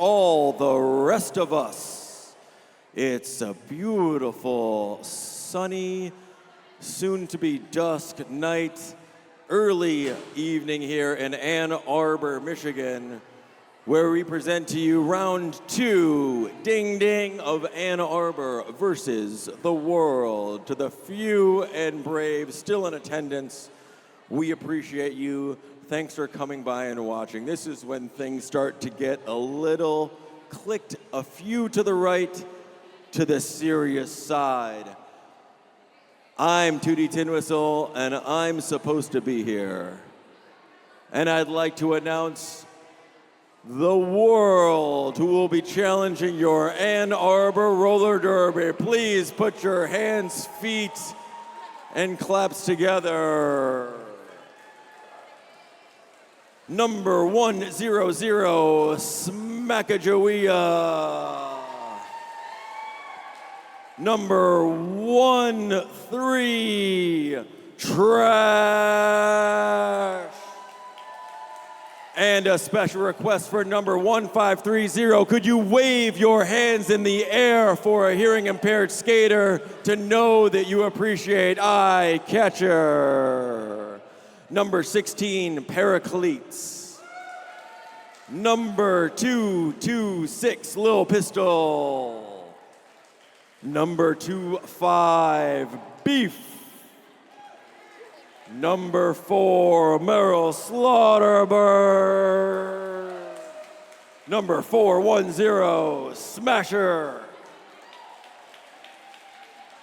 all the rest of us. It's a beautiful, sunny, soon-to-be dusk night, early evening here in Ann Arbor, Michigan, where we present to you round 2, ding ding, of Ann Arbor versus the world. To the few and brave still in attendance, we appreciate you. Thanks for coming by and watching. This is when things start to get a little clicked a few to the right, to the serious side. I'm Tootie Tin Whistle, and I'm supposed to be here. And I'd like to announce the world who will be challenging your Ann Arbor roller derby. Please put your hands, feet, and claps together. Number 100, Smackajawea. Number 13, Trash. And a special request for number 1530. Could you wave your hands in the air for a hearing impaired skater to know that you appreciate Eye Catcher? Number 16, Paracletes. Number 226, Lil Pistol. Number 25, Beef. Number 4, Meryl Slaughterberg. Number 410, Smasher.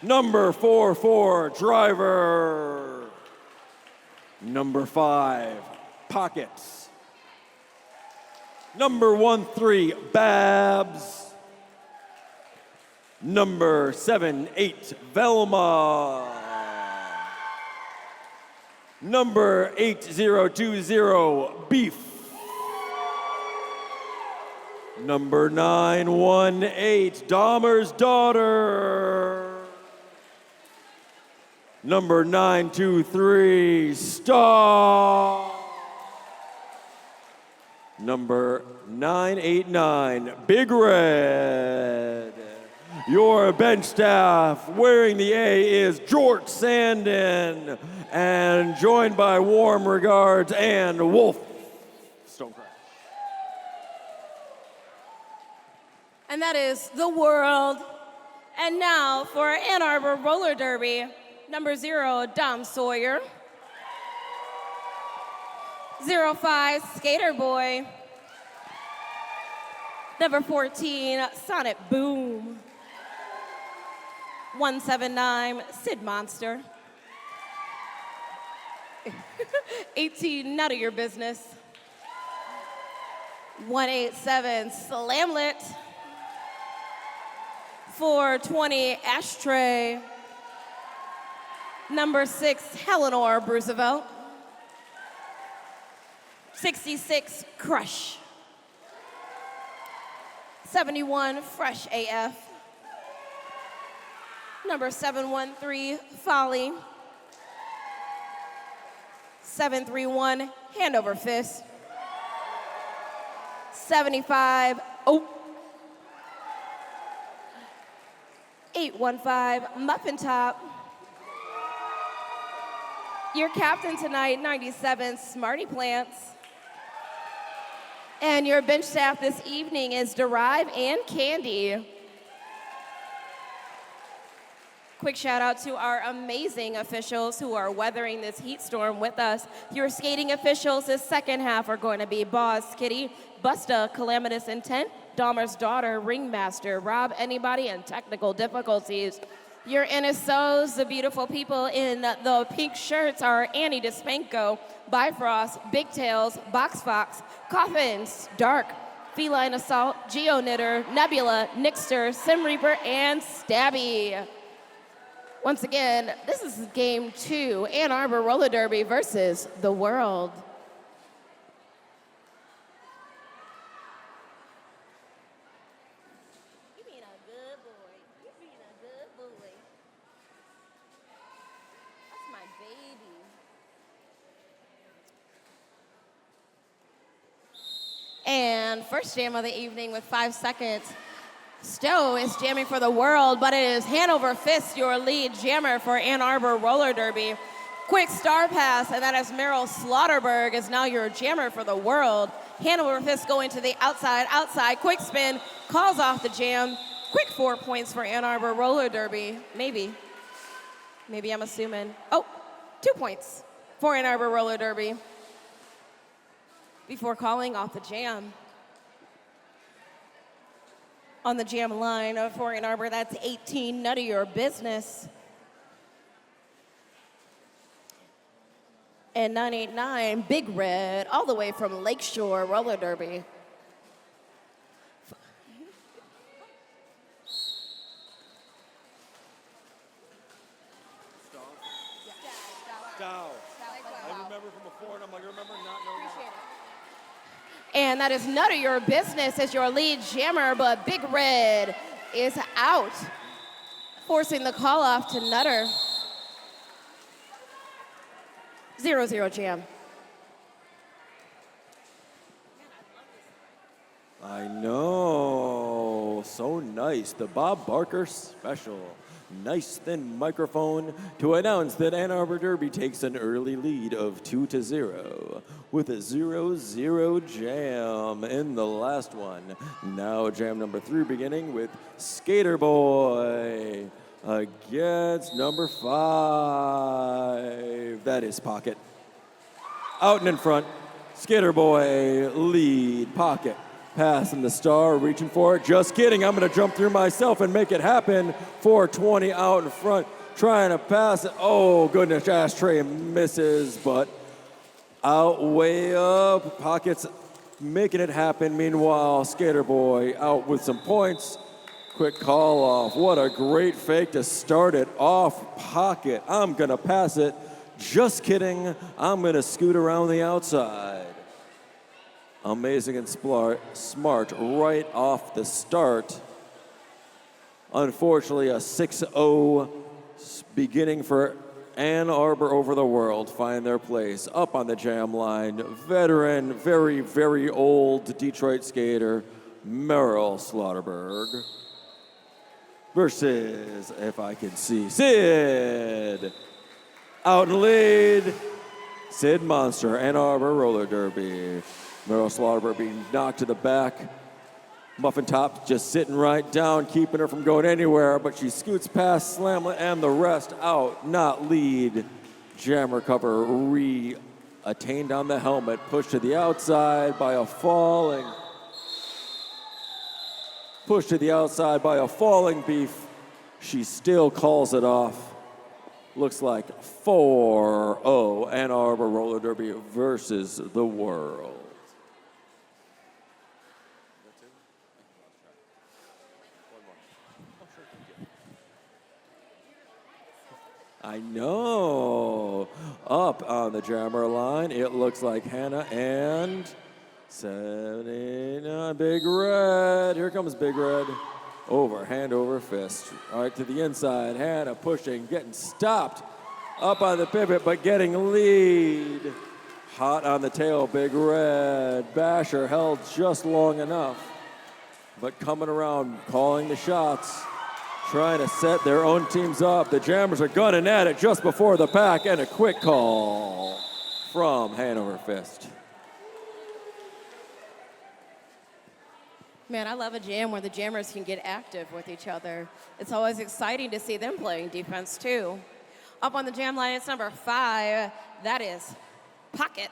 Number 44, Driver. Number 5, Pockets. Number 13, Babs. Number 78, Velma. Number 8020, Beef. Number 918, Dahmer's Daughter. Number 923, Star. Number 989, Big Red. Your bench staff wearing the A is George Sandin, and joined by warm regards and Wolf Stonecraft. And that is the world. And now for Ann Arbor roller derby, number 0, Dom Sawyer. 05, Skater Boy. Number 14, Sonic Boom. 179, Sid Monster. 18, None of Your Business. 187, Slamlet. 420, Ashtray. Number 6, Eleanor Roosevelt. 66, Crush. 71, Fresh AF. Number 713, Folly. 731, Hand Over Fist. 75, Oh. 815, Muffin Top. Your captain tonight, 97, Smarty Plants. And your bench staff this evening is Derive and Candy. Quick shout out to our amazing officials who are weathering this heat storm with us. Your skating officials this second half are going to be Boss Kitty, Busta, Calamitous Intent, Dahmer's Daughter, Ringmaster, Rob Anybody, and Technical Difficulties. Your NSOs, the beautiful people in the pink shirts, are Annie Despenko, Bifrost, Big Tails, Box Fox, Coffins, Dark, Feline Assault, Geo Knitter, Nebula, Nixter, Sim Reaper, and Stabby. Once again, this is game 2, Ann Arbor Roller Derby versus the world. You being a good boy. You being a good boy. That's my baby. And And first jam of the evening with 5 seconds. Stowe is jamming for the world, but it is Hanover Fist, your lead jammer for Ann Arbor Roller Derby. Quick star pass, and that is Meryl Slaughterberg is now your jammer for the world. Hanover Fist going to the outside, quick spin, calls off the jam. Quick 4 points for Ann Arbor Roller Derby, maybe I'm assuming. Oh, 2 points for Ann Arbor Roller Derby before calling off the jam. On the jam line for Ann Arbor, that's 18, None of Your Business. And 989, Big Red, all the way from Lakeshore Roller Derby. Stow. I remember from before, and I'm like, remember not knowing that. And that is None of Your Business as your lead jammer, but Big Red is out, forcing the call off to Nutter. 0-0 jam. I know. So nice. The Bob Barker special. Nice thin microphone to announce that Ann Arbor Derby takes an early lead of 2-0 with a 0-0 jam in the last one. Now jam number 3 beginning with Skater Boy against number 5. That is Pocket. Out and in front. Skater Boy lead. Pocket. Passing the star, reaching for it. Just kidding, I'm going to jump through myself and make it happen. 420 out in front, trying to pass it. Oh, goodness, Ashtray misses, but out way up. Pockets making it happen. Meanwhile, Skater Boy out with some points. Quick call off. What a great fake to start it off. Pocket, I'm going to pass it. Just kidding, I'm going to scoot around the outside. Amazing and smart right off the start. Unfortunately, a 6-0 beginning for Ann Arbor over the world find their place up on the jam line. Veteran, very, very old Detroit skater, Meryl Slaughterberg versus, if I can see, Sid. Out in lead, Sid Monster, Ann Arbor Roller Derby. Meryl Slaughterberg being knocked to the back. Muffin Top just sitting right down, keeping her from going anywhere, but she scoots past Slamlet and the rest out, not lead. Jammer cover re-attained on the helmet, pushed to the outside by a falling. Pushed to the outside by a falling Beef. She still calls it off. Looks like 4-0 Ann Arbor Roller Derby versus the world. I know. Up on the jammer line, it looks like Hannah and 79, Big Red. Here comes Big Red. Over, hand over fist. All right, to the inside. Hannah pushing, getting stopped. Up on the pivot, but getting lead. Hot on the tail, Big Red. Basher held just long enough, but coming around, calling the shots. Trying to set their own teams up. The Jammers are gunning at it just before the pack, and a quick call from Hanover Fist. Man, I love a jam where the jammers can get active with each other. It's always exciting to see them playing defense, too. Up on the jam line, it's number 5. That is Pocket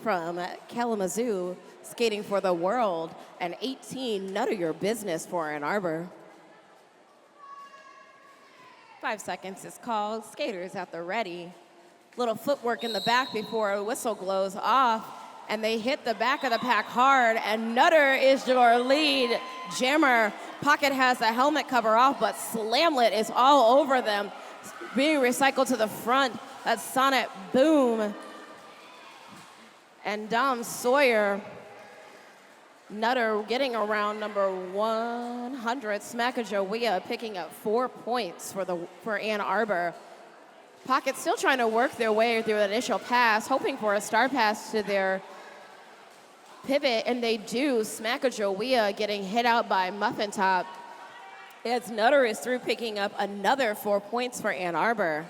from Kalamazoo, skating for the world. And 18, None of Your Business for Ann Arbor. 5 seconds is called. Skaters at the ready. Little footwork in the back before a whistle glows off. And they hit the back of the pack hard. And Nutter is your lead jammer. Pocket has the helmet cover off, but Slamlet is all over them. Being recycled to the front. That's Sonnet Boom. And Dom Sawyer. Nutter getting around number 100. Sacagawea picking up 4 points for Ann Arbor. Pocket still trying to work their way through an initial pass, hoping for a star pass to their pivot, and they do. Smackajawea getting hit out by Muffin Top. As Nutter is through, picking up another 4 points for Ann Arbor.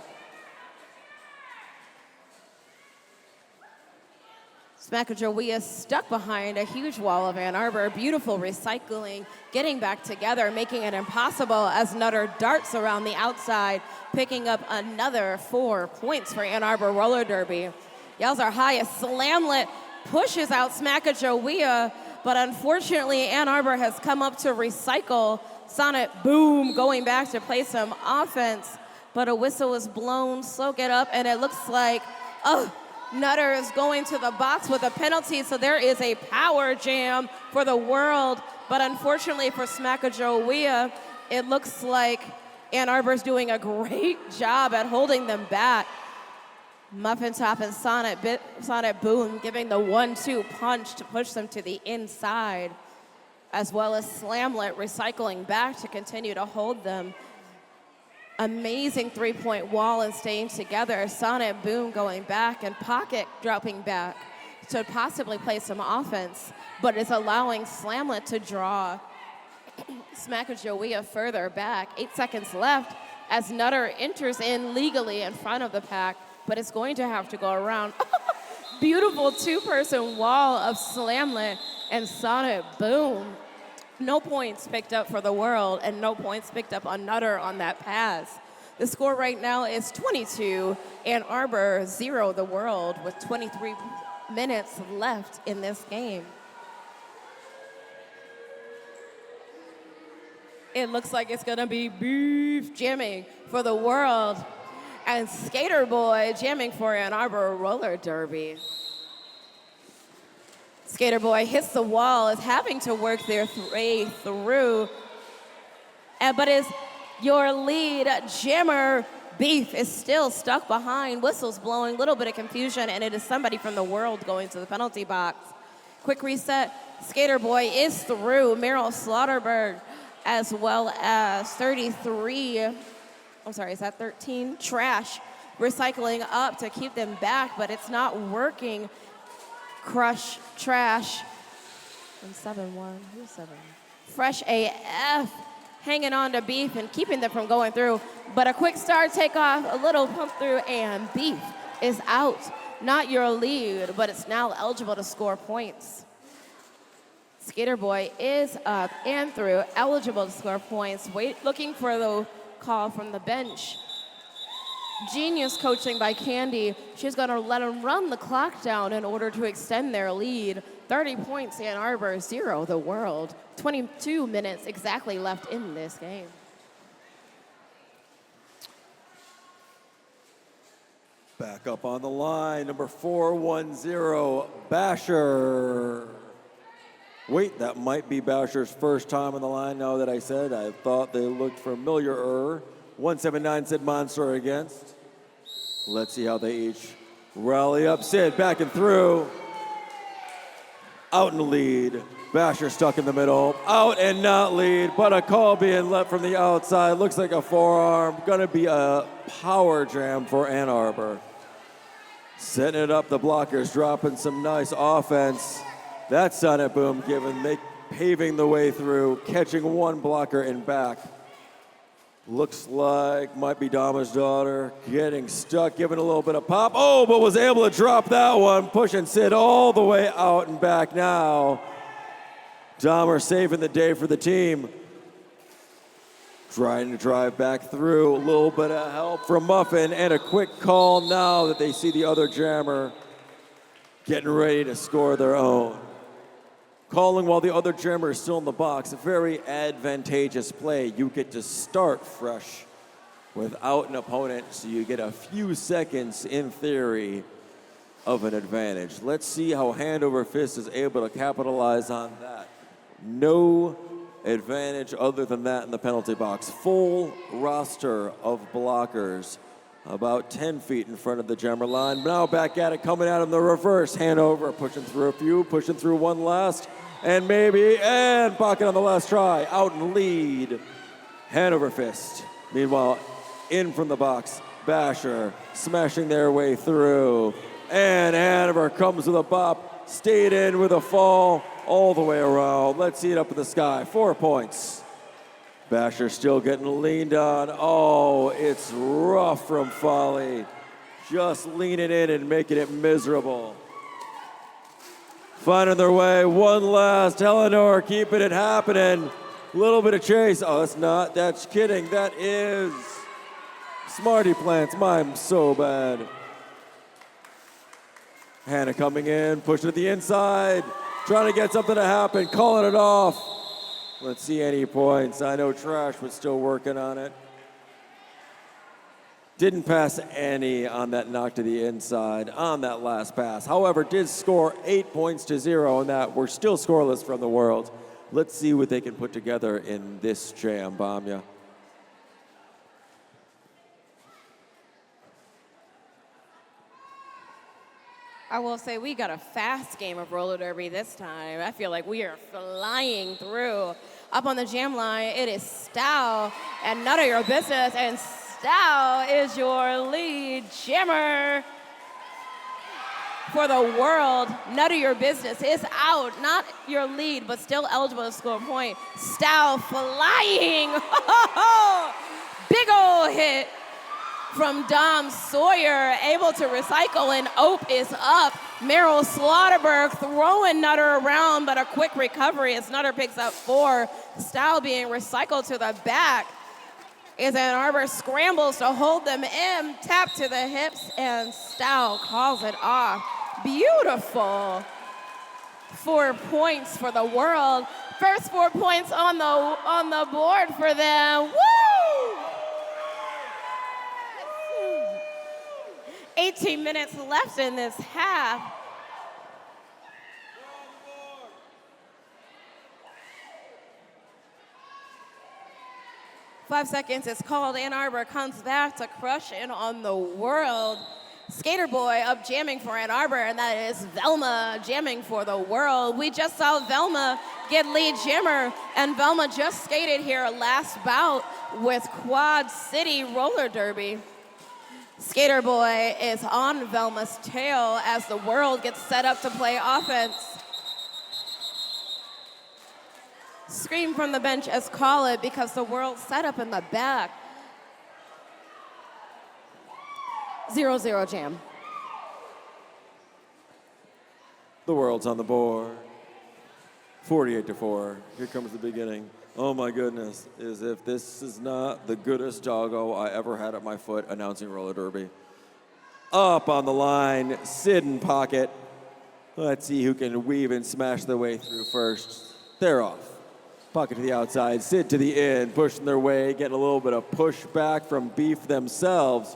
Smackajawea stuck behind a huge wall of Ann Arbor. Beautiful recycling, getting back together, making it impossible as Nutter darts around the outside, picking up another 4 points for Ann Arbor roller derby. Yells are highest. Slamlet pushes out Smackajawea, but unfortunately Ann Arbor has come up to recycle. Sonnet Boom going back to play some offense, but a whistle is blown. Soak it up, and it looks like, Nutter is going to the box with a penalty, so there is a power jam for the world. But unfortunately for Smackajawea, it looks like Ann Arbor's doing a great job at holding them back. Muffin Top and Sonnet Boom giving the 1-2 punch to push them to the inside, as well as Slamlet recycling back to continue to hold them. Amazing three-point wall and staying together. Sonnet Boom going back and Pocket dropping back to possibly play some offense, but is allowing Slamlet to draw Smackajawea further back. 8 seconds left as Nutter enters in legally in front of the pack, but it's going to have to go around. Beautiful two-person wall of Slamlet and Sonnet Boom. No points picked up for the world and no points picked up on Nutter on that pass. The score right now is 22, Ann Arbor 0 the world with 23 minutes left in this game. It looks like it's gonna be beef jamming for the world and Skater Boy jamming for Ann Arbor roller derby. Skater Boy hits the wall, is having to work their way through, but is your lead jammer. Beef is still stuck behind, whistles blowing, little bit of confusion, and it is somebody from the world going to the penalty box. Quick reset, Skater Boy is through. Meryl Slaughterberg, as well as 33, I'm sorry, is that 13? Trash, recycling up to keep them back, but it's not working. Crush, Trash, and 7-1, who's 7? Fresh AF, hanging on to Beef and keeping them from going through. But a quick start, take off, a little pump through, and Beef is out. Not your lead, but it's now eligible to score points. Skater Boy is up and through, eligible to score points. Looking for the call from the bench. Genius coaching by Candy. She's going to let them run the clock down in order to extend their lead. 30 points, Ann Arbor, 0 the world. 22 minutes exactly left in this game. Back up on the line, number 410, Basher. Wait, that might be Basher's first time on the line now that I said. I thought they looked familiar. 179 said Monster against. Let's see how they each rally up. Sid back and through. Out in the lead. Basher stuck in the middle. Out and not lead, but a call being let from the outside. Looks like a forearm. Gonna be a power jam for Ann Arbor. Setting it up, the blockers dropping some nice offense. That's Sonnet Boom paving the way through, catching one blocker in back. Looks like might be Dama's daughter, getting stuck, giving a little bit of pop. Oh, but was able to drop that one, pushing Sid all the way out and back now. Dahmer saving the day for the team. Trying to drive back through, a little bit of help from Muffin, and a quick call now that they see the other jammer getting ready to score their own. Calling while the other jammer is still in the box, a very advantageous play. You get to start fresh without an opponent, so you get a few seconds, in theory, of an advantage. Let's see how Hand Over Fist is able to capitalize on that. No advantage other than that in the penalty box. Full roster of blockers, about 10 feet in front of the jammer line. Now back at it, coming out in the reverse. Hand over, pushing through a few, pushing through one last. And Pocket on the last try, out in lead. Hand Over Fist. Meanwhile, in from the box, Basher smashing their way through. And Hanover comes with a bop. stayed in with a fall all the way around. Let's see it up in the sky. 4 points. Basher still getting leaned on. Oh, it's rough from Folly. Just leaning in and making it miserable. Finding their way. One last. Eleanor keeping it happening. Little bit of chase. Oh, that's not. That's kidding. That is Smarty Plants. Mine's so bad. Hannah coming in, pushing to the inside, trying to get something to happen, calling it off. Let's see any points. I know Trash was still working on it. Didn't pass any on that knock to the inside on that last pass. However, did score 8 points to 0 on that. We're still scoreless from the world. Let's see what they can put together in this jam, Bamya. I will say we got a fast game of roller derby this time. I feel like we are flying through. Up on the jam line, it is Stow and None of Your Business, and Stow is your lead jammer for the world. None of Your Business is out, not your lead, but still eligible to score a point. Stow flying, big ol' hit from Dom Sawyer, able to recycle, and Ope is up. Meryl Slaughterberg throwing Nutter around, but a quick recovery as Nutter picks up 4. Stow being recycled to the back as Ann Arbor scrambles to hold them in, tap to the hips, and Stow calls it off. Beautiful. 4 points for the world. First 4 points on the board for them. Woo! 18 minutes left in this half. Five seconds is called. Ann Arbor comes back to crush in on the world. Skater Boy up jamming for Ann Arbor, and that is Velma jamming for the world. We just saw Velma get lead jammer, and Velma just skated here last bout with Quad City Roller Derby. Skater Boy is on Velma's tail as the world gets set up to play offense. Scream from the bench as call it because the world's set up in the back. 0-0 jam. The world's on the board. 48-4. Here comes the beginning. Oh my goodness, as if this is not the goodest doggo I ever had at my foot announcing roller derby. Up on the line, Sid in pocket. Let's see who can weave and smash their way through first. They're off. Pocket to the outside, Sid to the end, pushing their way, getting a little bit of pushback from Beef themselves.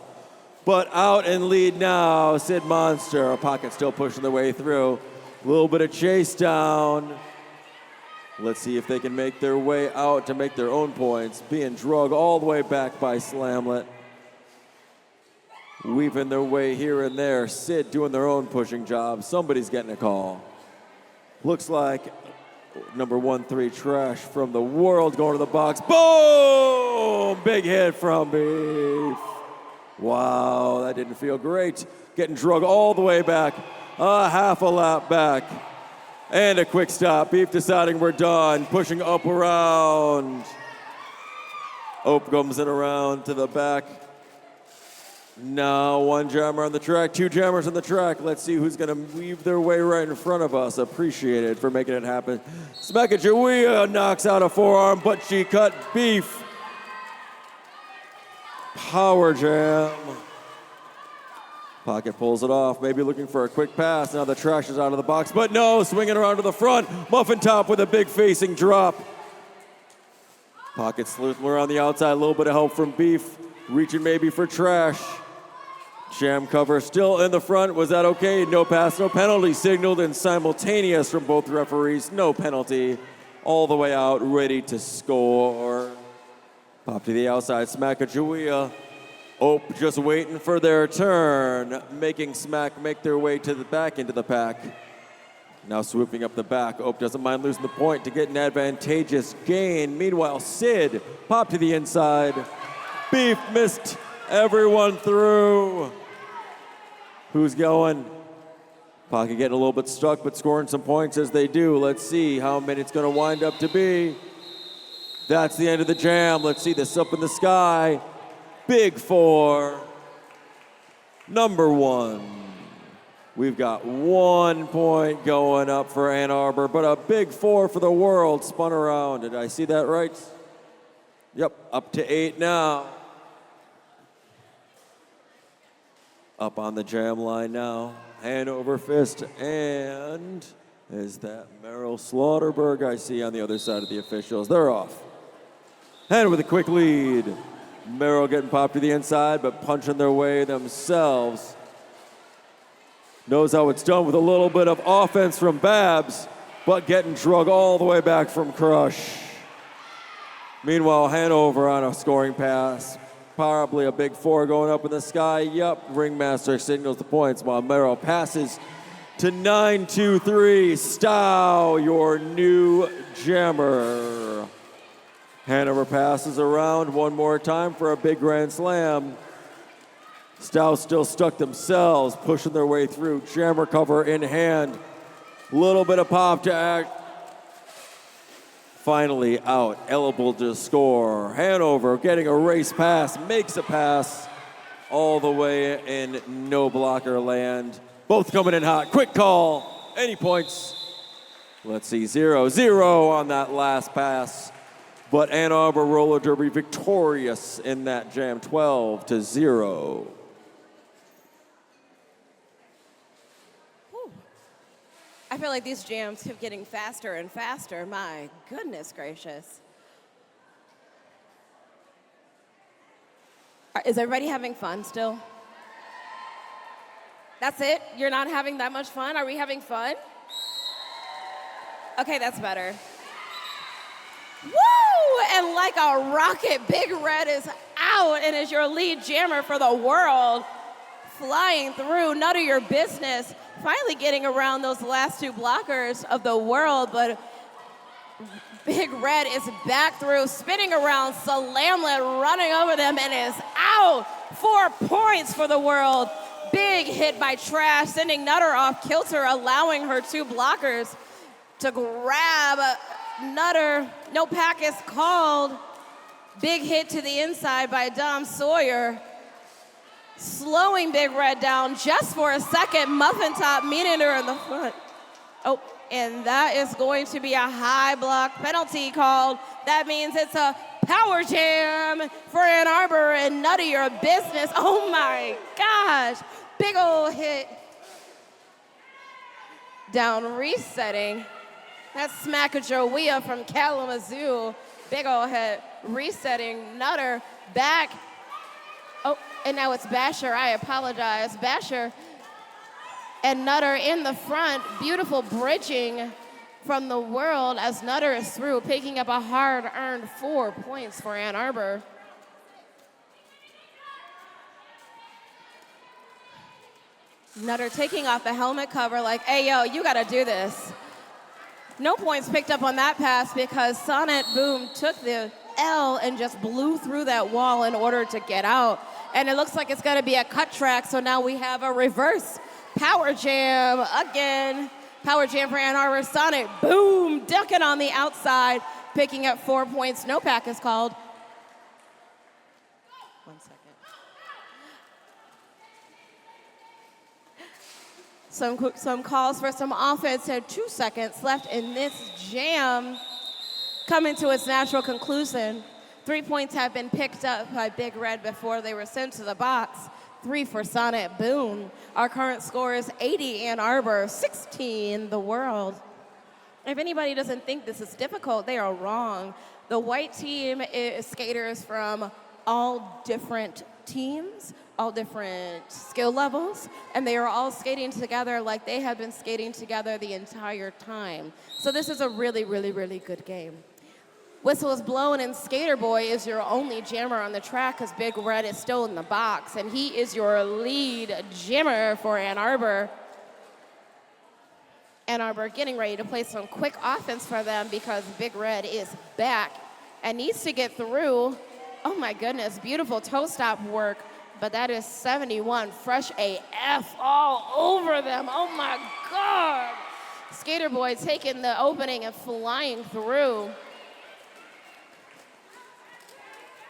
But out in lead now, Sid Monster. Pocket still pushing their way through. A little bit of chase down. Let's see if they can make their way out to make their own points. Being drugged all the way back by Slamlet. Weaving their way here and there. Sid doing their own pushing job. Somebody's getting a call. Looks like number 1-3 Trash from the world going to the box. Boom! Big hit from Beef. Wow, that didn't feel great. Getting drugged all the way back. A half a lap back. And a quick stop. Beef deciding we're done. Pushing up around. Ope comes in around to the back. Now 1 jammer on the track, 2 jammers on the track. Let's see who's going to weave their way right in front of us. Appreciated for making it happen. Smackajawiya knocks out a forearm, but she cut Beef. Power jam. Pocket pulls it off, maybe looking for a quick pass. Now the Trash is out of the box, but no, swinging around to the front. Muffin Top with a big facing drop. Pocket sleuthing around the outside, a little bit of help from Beef. Reaching maybe for Trash. Jam cover still in the front. Was that okay? No pass, no penalty signaled and simultaneous from both referees. No penalty. All the way out, ready to score. Pop to the outside, Smackajawiya. Ope just waiting for their turn, making Smack make their way to the back into the pack. Now swooping up the back, Ope doesn't mind losing the point to get an advantageous gain. Meanwhile, Sid pop to the inside. Beef missed everyone through. Who's going? Pocket getting a little bit stuck, but scoring some points as they do. Let's see how many it's going to wind up to be. That's the end of the jam. Let's see this up in the sky. Big four. Number one. We've got 1 point going up for Ann Arbor, but a big four for the world spun around. Did I see that right? Yep, up to 8 now. Up on the jam line now. Hand over fist, and is that Merrill Slaughterberg I see on the other side of the officials? They're off. And with a quick lead. Merrill getting popped to the inside, but punching their way themselves. Knows how it's done with a little bit of offense from Babs, but getting drug all the way back from Crush. Meanwhile, Hanover on a scoring pass. Probably a big four going up in the sky. Yup, Ringmaster signals the points while Merrill passes to 9-2-3. Stow, your new jammer. Hanover passes around one more time for a big grand slam. Stow still stuck themselves, pushing their way through. Jammer cover in hand. Little bit of pop to act. Finally out, eligible to score. Hanover getting a race pass, makes a pass all the way in no blocker land. Both coming in hot. Quick call. Any points? Let's see, 0-0 on that last pass. But Ann Arbor Roller Derby victorious in that jam, 12-0. I feel like these jams keep getting faster and faster. My goodness gracious. Is everybody having fun still? That's it? You're not having that much fun? Are we having fun? Okay, that's better. Woo! And like a rocket, Big Red is out and is your lead jammer for the world. Flying through, none of your business. Finally getting around those last two blockers of the world, but Big Red is back through, spinning around, Salamlet running over them and is out. 4 points for the world. Big hit by Trash, sending Nutter off kilter, allowing her 2 blockers to grab Nutter. No pack is called. Big hit to the inside by Dom Sawyer. Slowing Big Red down just for a second. Muffin Top meeting her in the front. Oh, and that is going to be a high block penalty called. That means it's a power jam for Ann Arbor and none of your business. Oh my gosh. Big old hit. Down resetting. That's Smackajawea from Kalamazoo. Big old hit. Resetting. Nutter back. Oh, and now it's Basher. I apologize. Basher and Nutter in the front. Beautiful bridging from the world as Nutter is through, picking up a hard-earned 4 points for Ann Arbor. Nutter taking off the helmet cover like, hey, yo, you got to do this. No points picked up on that pass because Sonnet Boom took the L and just blew through that wall in order to get out. And it looks like it's going to be a cut track, so now we have a reverse power jam again. Power jam for Ann Arbor. Sonnet Boom ducking on the outside, picking up 4 points. No pack is called. 1 second. Some calls for some offense and 2 seconds left in this jam. Coming to its natural conclusion. 3 points have been picked up by Big Red before they were sent to the box. 3 for Sonnet Boone. Our current score is 80 Ann Arbor, 16 the world. If anybody doesn't think this is difficult, they are wrong. The white team is skaters from all different teams, all different skill levels, and they are all skating together like they have been skating together the entire time. So this is a really, really, really good game. Whistle is blown, and Skater Boy is your only jammer on the track because Big Red is still in the box, and he is your lead jammer for Ann Arbor. Ann Arbor getting ready to play some quick offense for them because Big Red is back and needs to get through. Oh my goodness, beautiful toe stop work But that is 71, fresh AF all over them. Oh my God. Skater Boy taking the opening and flying through.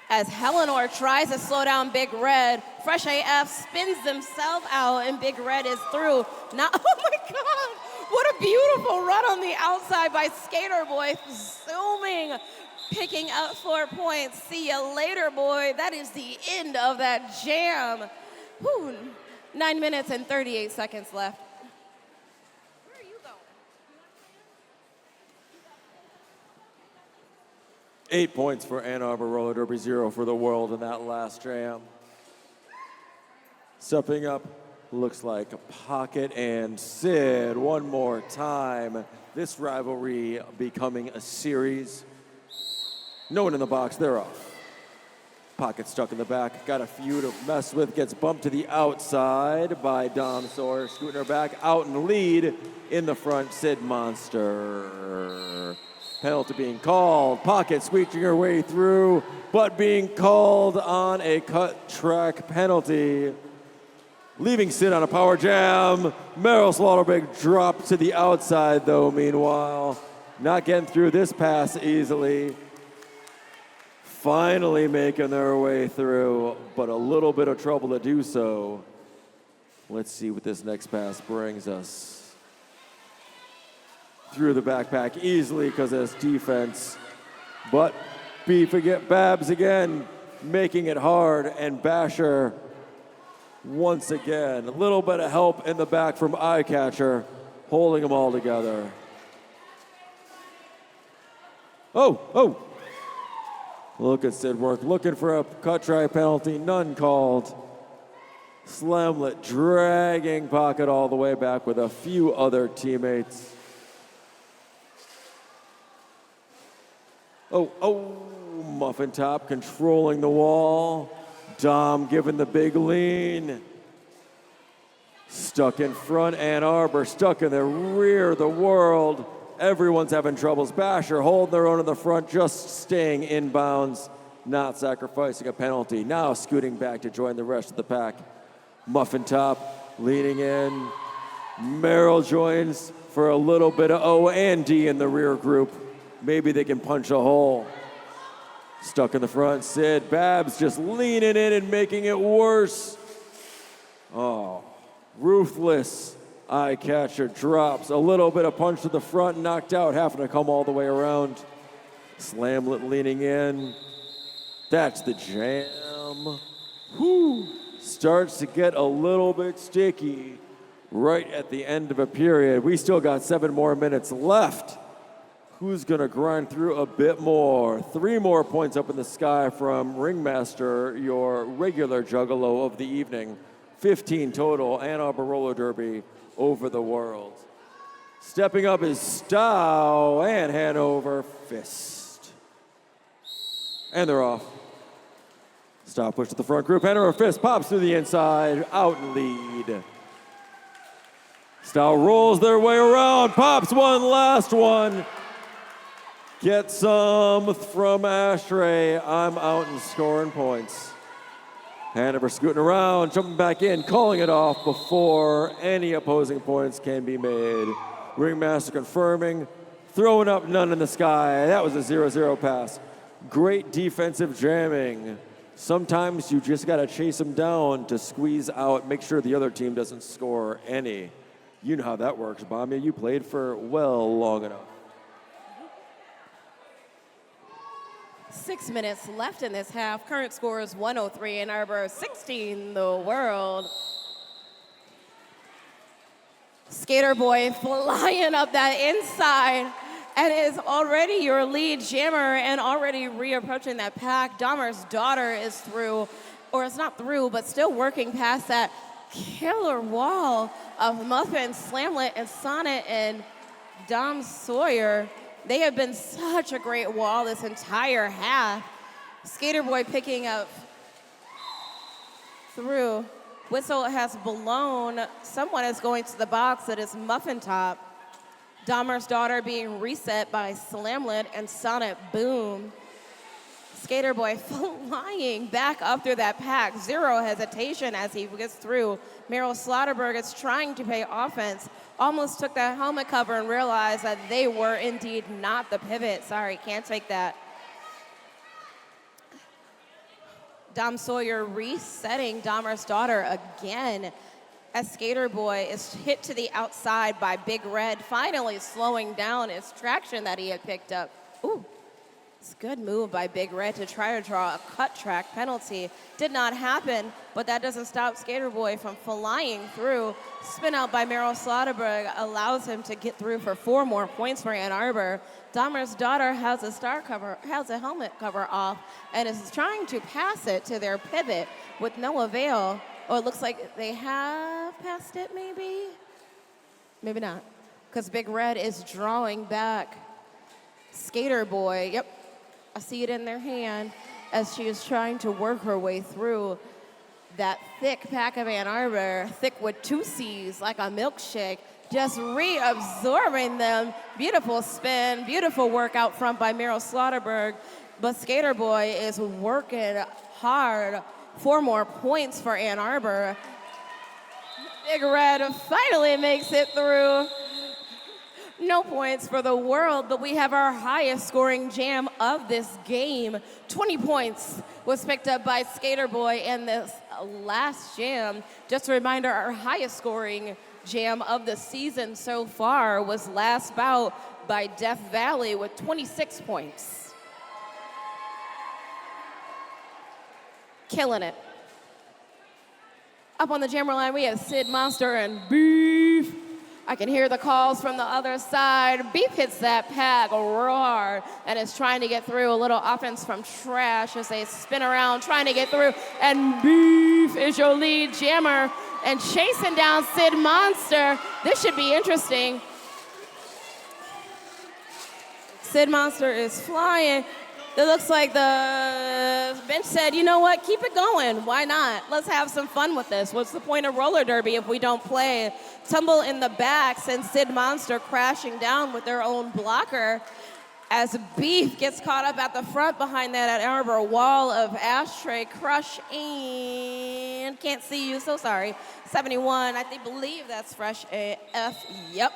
As Eleanor tries to slow down Big Red, Fresh AF spins himself out and Big Red is through. Now, oh my God, what a beautiful run on the outside by Skater Boy, zooming, picking up 4 points. See you later, boy. That is the end of that jam. Whew. 9 minutes and 38 seconds left. Where are you going? 8 points for Ann Arbor Roller Derby, 0 for the world in that last jam. Stepping up, looks like Pocket and Sid one more time. This rivalry becoming a series. No one in the box, they're off. Pocket stuck in the back, got a few to mess with, gets bumped to the outside by Dom Sawyer, scooting her back, out in the lead. In the front, Sid Monster. Penalty being called. Pocket squeaking her way through, but being called on a cut track penalty. Leaving Sid on a power jam. Meryl Slaughterbeck dropped to the outside, though, meanwhile. Not getting through this pass easily. Finally making their way through, but a little bit of trouble to do so. Let's see what this next pass brings us. Through the backpack easily because of his defense. But Babs again, making it hard, and Basher once again. A little bit of help in the back from Eyecatcher, holding them all together. Oh. Look at Sid work, looking for a cut try penalty, none called. Slamlet dragging Pocket all the way back with a few other teammates. Muffin Top controlling the wall. Dom giving the big lean. Stuck in front, Ann Arbor, stuck in the rear, the world. Everyone's having troubles. Basher holding their own in the front, just staying inbounds, not sacrificing a penalty. Now scooting back to join the rest of the pack. Muffin Top leaning in. Merrill joins for a little bit of O and D in the rear group. Maybe they can punch a hole. Stuck in the front, Sid. Babs just leaning in and making it worse. Oh, ruthless. Eyecatcher drops. A little bit of punch to the front, knocked out, having to come all the way around. Slamlet leaning in. That's the jam. Whew. Starts to get a little bit sticky right at the end of a period. We still got 7 more minutes left. Who's going to grind through a bit more? 3 more points up in the sky from Ringmaster, your regular juggalo of the evening. 15 total, Ann Arbor Roller Derby over the world. Stepping up is Stow and Hanover Fist. And they're off. Stow pushed to the front group. Hanover Fist pops through the inside, out in lead. Stow rolls their way around, pops one, last one. Get some from Ashtray. I'm out and scoring points. Hanover scooting around, jumping back in, calling it off before any opposing points can be made. Ringmaster confirming, throwing up none in the sky. That was a 0-0 pass. Great defensive jamming. Sometimes you just got to chase them down to squeeze out, make sure the other team doesn't score any. You know how that works, Bamia. You played for long enough. 6 minutes left in this half. Current score is 103 Ann Arbor, 16 the world. Skater Boy flying up that inside and is already your lead jammer and already reapproaching that pack. Dahmer's daughter is through, or it's not through, but still working past that killer wall of Muffin, Slamlet, and Sonnet and Dom Sawyer. They have been such a great wall this entire half. Skater Boy picking up through. Whistle has blown. Someone is going to the box. It is Muffin Top. Dahmer's daughter being reset by Slamlet and Sonnet Boom. Skater Boy flying back up through that pack. Zero hesitation as he gets through. Meryl Slaughterberg is trying to play offense. Almost took that helmet cover and realized that they were indeed not the pivot. Sorry, can't take that. Dom Sawyer resetting Dahmer's daughter again as Skater Boy is hit to the outside by Big Red, finally slowing down his traction that he had picked up. Ooh, it's a good move by Big Red to try to draw a cut track penalty. Did not happen, but that doesn't stop Skater Boy from flying through. Spin out by Meryl Slaughterberg allows him to get through for 4 more points for Ann Arbor. Dahmer's daughter has a helmet cover off and is trying to pass it to their pivot with no avail. Oh, it looks like they have passed it, maybe? Maybe not, because Big Red is drawing back Skater Boy. Yep, I see it in their hand as she is trying to work her way through that thick pack of Ann Arbor, thick with 2 C's, like a milkshake, just reabsorbing them. Beautiful spin, beautiful work out front by Meryl Slaughterberg, but Skater Boy is working hard. 4 more points for Ann Arbor. Big Red finally makes it through. No points for the world, but we have our highest scoring jam of this game. 20 points was picked up by Skater Boy in this last jam. Just a reminder, our highest scoring jam of the season so far was last bout by Death Valley with 26 points. Killing it. Up on the jammer line, we have Sid Monster and Beef. I can hear the calls from the other side. Beef hits that pack real hard and is trying to get through. A little offense from Trash as they spin around trying to get through. And Beef is your lead jammer and chasing down Sid Monster. This should be interesting. Sid Monster is flying. It looks like the bench said, you know what, keep it going. Why not? Let's have some fun with this. What's the point of roller derby if we don't play? Tumble in the back sends Sid Monster crashing down with their own blocker as Beef gets caught up at the front behind that Ann Arbor wall of ashtray crush and can't see you, so sorry. 71, believe that's Fresh AF, yep.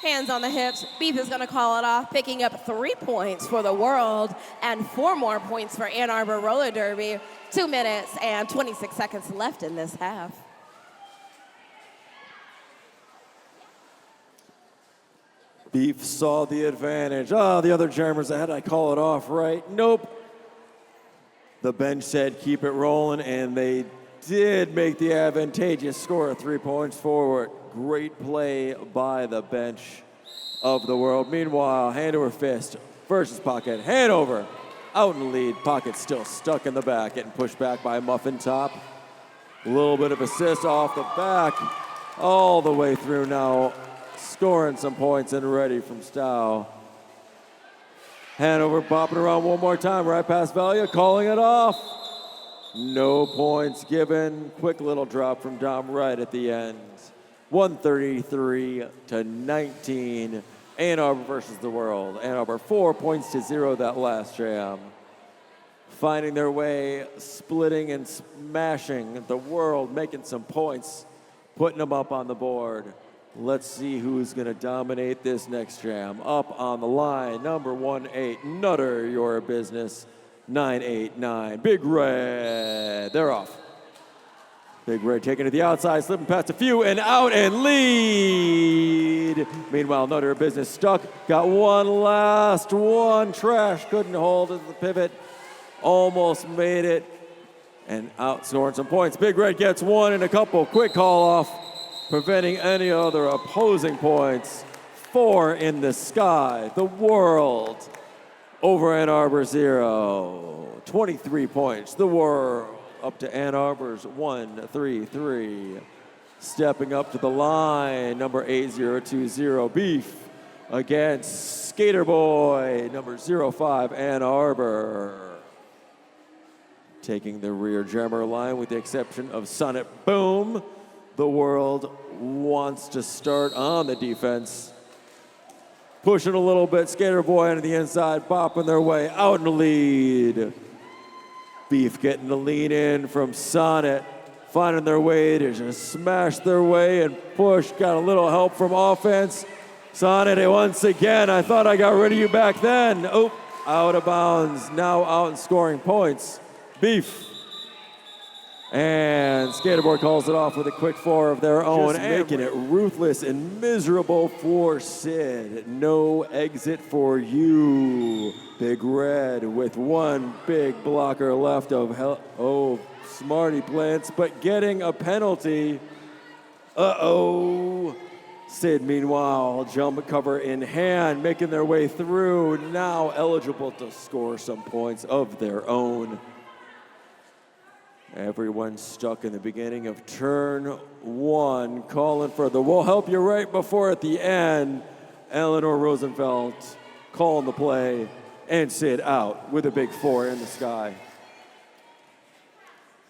Hands on the hips. Beef is going to call it off, picking up 3 points for the world and 4 more points for Ann Arbor Roller Derby. 2 minutes and 26 seconds left in this half. Beef saw the advantage. Oh, the other jammers ahead. I call it off, right? Nope. The bench said keep it rolling, and they did make the advantageous score of 3 points forward. Great play by the bench of the world. Meanwhile, hand over fist versus Pocket. Hand over, out in the lead. Pocket still stuck in the back, getting pushed back by Muffin Top. A little bit of assist off the back, all the way through now. Scoring some points and ready from Stow. Hanover bopping around one more time, right past Valia, calling it off. No points given. Quick little drop from Dom right at the end. 133-19. Ann Arbor versus the world. Ann Arbor 4 points to 0 that last jam. Finding their way, splitting and smashing the world, making some points, putting them up on the board. Let's see who's going to dominate this next jam. Up on the line, number 18, Nutter Your Business, 989. Big Red, they're off. Big Red taking to the outside, slipping past a few and out and lead. Meanwhile, Nutter Your Business stuck, got one last one. Trash couldn't hold at the pivot, almost made it, and outscoring some points. Big Red gets one and a couple. Quick call off, preventing any other opposing points. 4 in the sky. The world over Ann Arbor 0. 23 points. The world up to Ann Arbor's 133. Stepping up to the line, number 8020 Beef against Skater Boy, number 05 Ann Arbor. Taking the rear jammer line with the exception of Sonnet Boom. The world wants to start on the defense. pushing a little bit. Skater boy into the inside, bopping their way out in the lead. Beef getting the lead in from Sonnet, finding their way to just smash their way and push. Got a little help from offense. Sonnet, once again, I thought I got rid of you back then. Oh, out of bounds, now out and scoring points. Beef. And Skaterboard calls it off with a quick four of their own, making it ruthless and miserable for Sid. No exit for you, Big Red, with one big blocker left of Smarty Plants, but getting a penalty. Uh-oh. Sid, meanwhile, jump cover in hand, making their way through, now eligible to score some points of their own. Everyone stuck in the beginning of turn one, calling for the "we'll help you" right before at the end. Eleanor Rosenfeld calling the play, and Sid out with a big four in the sky.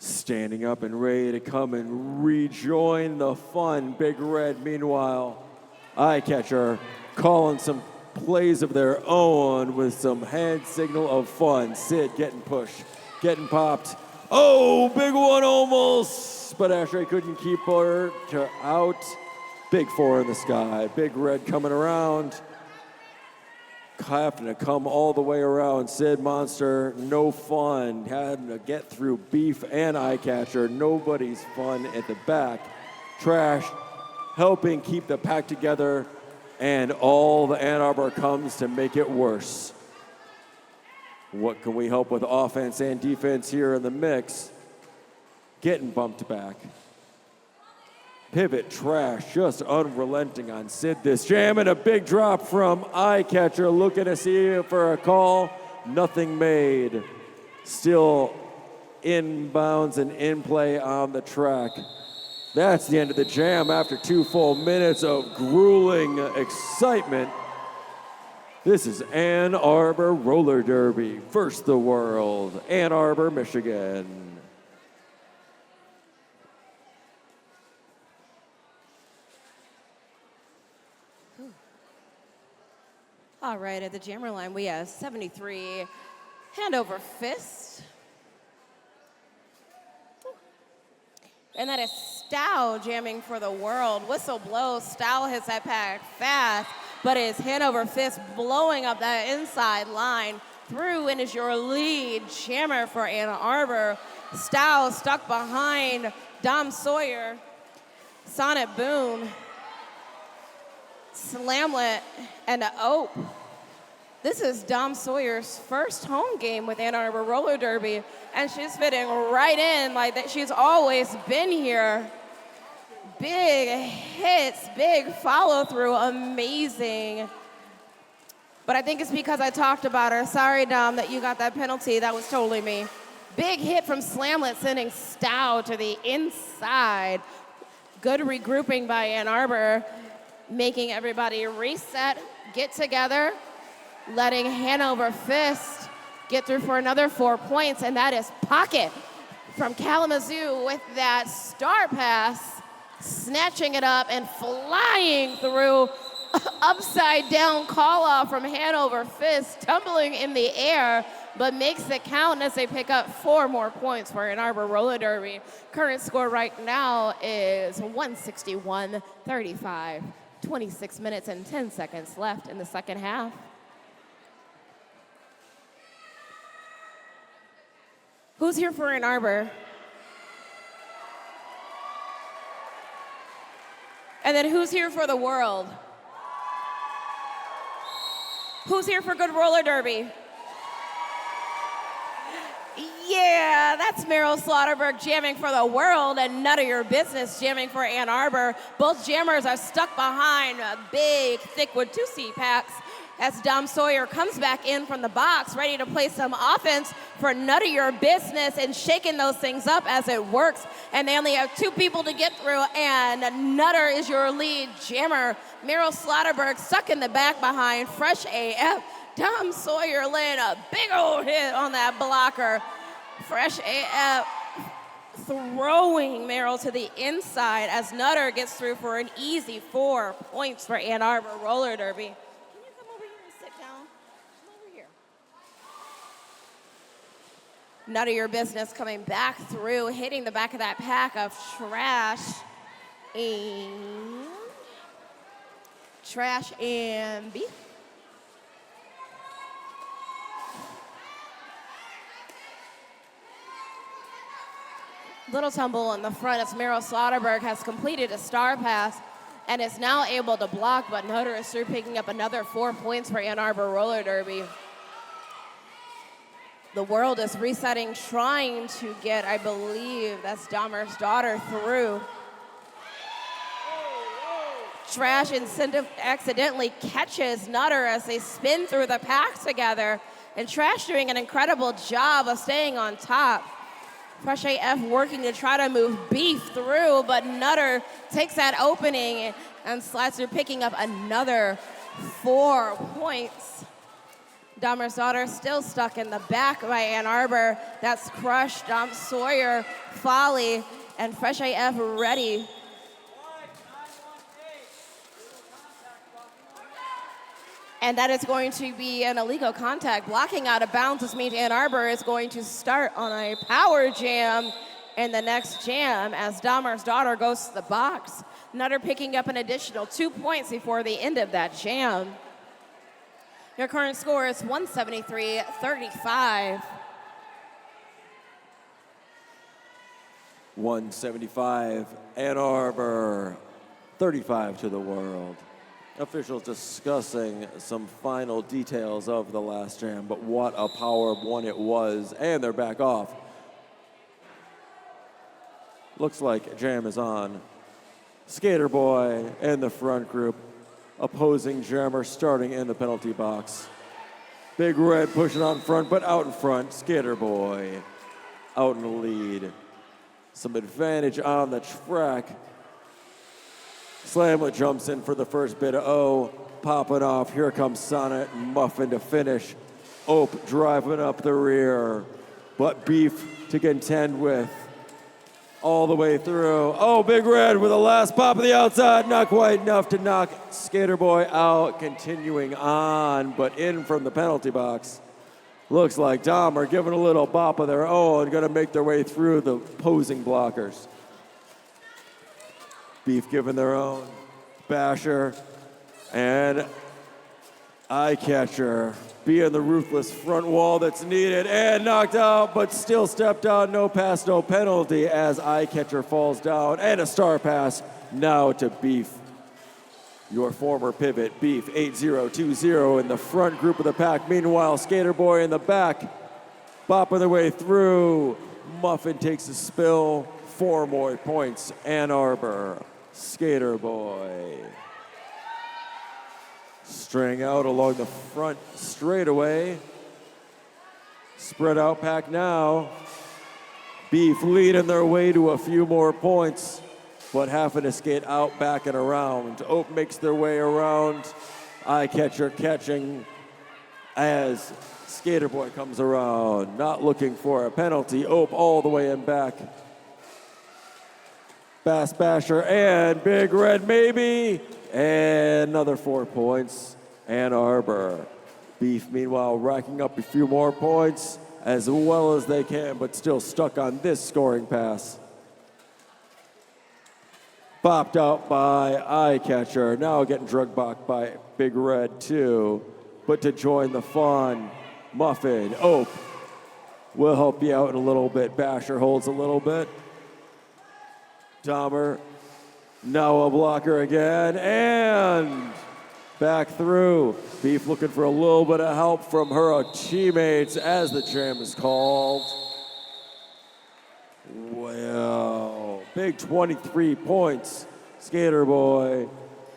Standing up and ready to come and rejoin the fun. Big Red, meanwhile, eye catcher, calling some plays of their own with some hand signal of fun. Sid getting pushed, getting popped. Oh, big one almost, but Ashley couldn't keep her out. Big four in the sky. Big Red coming around. Having to come all the way around. Sid Monster, no fun. Having to get through Beef and Eye Catcher. Nobody's fun at the back. Trash helping keep the pack together, and all the Ann Arbor comes to make it worse. What can we help with offense and defense here in the mix? Getting bumped back. Pivot Trash just unrelenting on Sid this jam, and a big drop from Eye Catcher looking to see for a call. Nothing made. Still inbounds and in play on the track. That's the end of the jam after 2 full minutes of grueling excitement. This is Ann Arbor Roller Derby, first the world, Ann Arbor, Michigan. All right, at the jammer line, we have 73 hand over fist. And that is Stow jamming for the world. Whistle blows, Stow hits that pack fast, but his hand over fist blowing up that inside line. Through and is your lead jammer for Ann Arbor. Stow stuck behind Dom Sawyer. Sonnet Boone. Slamlet and Ope. This is Dom Sawyer's first home game with Ann Arbor Roller Derby, and she's fitting right in like that. She's always been here. Big hits, big follow through, amazing. But I think it's because I talked about her. Sorry, Dom, that you got that penalty. That was totally me. Big hit from Slamlet, sending Stow to the inside. Good regrouping by Ann Arbor, making everybody reset, get together, letting Hanover Fist get through for another 4 points, and that is Pocket from Kalamazoo with that star pass, snatching it up and flying through. Upside down call off from Hanover Fist, tumbling in the air, but makes it count as they pick up 4 more points for Ann Arbor Roller Derby. Current score right now is 161-35. 26 minutes and 10 seconds left in the second half. Who's here for Ann Arbor? And then who's here for the world? Who's here for good roller derby? Yeah, that's Meryl Slaughterberg jamming for the world, and None of Your Business jamming for Ann Arbor. Both jammers are stuck behind big, thick Watusi packs as Dom Sawyer comes back in from the box, ready to play some offense for None of Your Business and shaking those things up as it works. And they only have 2 people to get through, and Nutter is your lead jammer. Meryl Slaughterberg stuck in the back behind Fresh AF. Dom Sawyer laying a big old hit on that blocker. Fresh AF throwing Meryl to the inside as Nutter gets through for an easy 4 points for Ann Arbor Roller Derby. Can you come None of your business coming back through, hitting the back of that pack of trash and beef. Little tumble in the front as Meryl Slaughterberg has completed a star pass and is now able to block, but Nutter is through picking up another 4 points for Ann Arbor Roller Derby. The world is resetting, trying to get, I believe, that's Dahmer's daughter through. Trash incentive accidentally catches Nutter as they spin through the pack together, and Trash doing an incredible job of staying on top. Fresh AF working to try to move Beef through, but Nutter takes that opening and slides through, picking up another 4 points. Dahmer's daughter still stuck in the back by Ann Arbor. That's Crush, Dom Sawyer, Folly, and Fresh AF ready. And that is going to be an illegal contact. Blocking out of bounds, this means Ann Arbor is going to start on a power jam in the next jam as Dahmer's daughter goes to the box. Nutter picking up an additional 2 points before the end of that jam. Your current score is 173-35. 175, Ann Arbor, 35 to the world. Officials discussing some final details of the last jam, but what a power one it was, and they're back off. Looks like jam is on. Skater Boy and the front group. Opposing jammer starting in the penalty box. Big Red pushing on front, but out in front. Skater Boy out in the lead. Some advantage on the track. Slamlet jumps in for the first bit of O. Popping off. Here comes Sonnet and Muffin to finish. Ope driving up the rear. But Beef to contend with. All the way through. Oh, Big Red with a last pop of the outside. Not quite enough to knock Skater Boy out. Continuing on, but in from the penalty box. Looks like Dahmer giving a little bop of their own. Going to make their way through the posing blockers. Beef giving their own. Basher and Eye Catcher being the ruthless front wall that's needed and knocked out, but still stepped on. No pass, no penalty as Eye Catcher falls down. And a star pass now to Beef. Your former pivot, Beef, 8-0-2-0 in the front group of the pack. Meanwhile, Skater Boy in the back, bopping their way through. Muffin takes a spill. 4 more points. Ann Arbor, Skater Boy. Straying out along the front straightaway. Spread out pack now. Beef leading their way to a few more points, but having to skate out, back, and around. Ope makes their way around. Eye Catcher catching as Skater Boy comes around. Not looking for a penalty. Ope all the way in back. Bass Basher and Big Red maybe. And another 4 points. Ann Arbor. Beef, meanwhile, racking up a few more points as well as they can, but still stuck on this scoring pass. Bopped out by Eye Catcher. Now getting drug back by Big Red, too. But to join the fun, Muffin, Ope will help you out in a little bit. Basher holds a little bit. Dahmer, now a blocker again, and back through. Beef looking for a little bit of help from her teammates as the jam is called. Well, big 23 points. Skater Boy,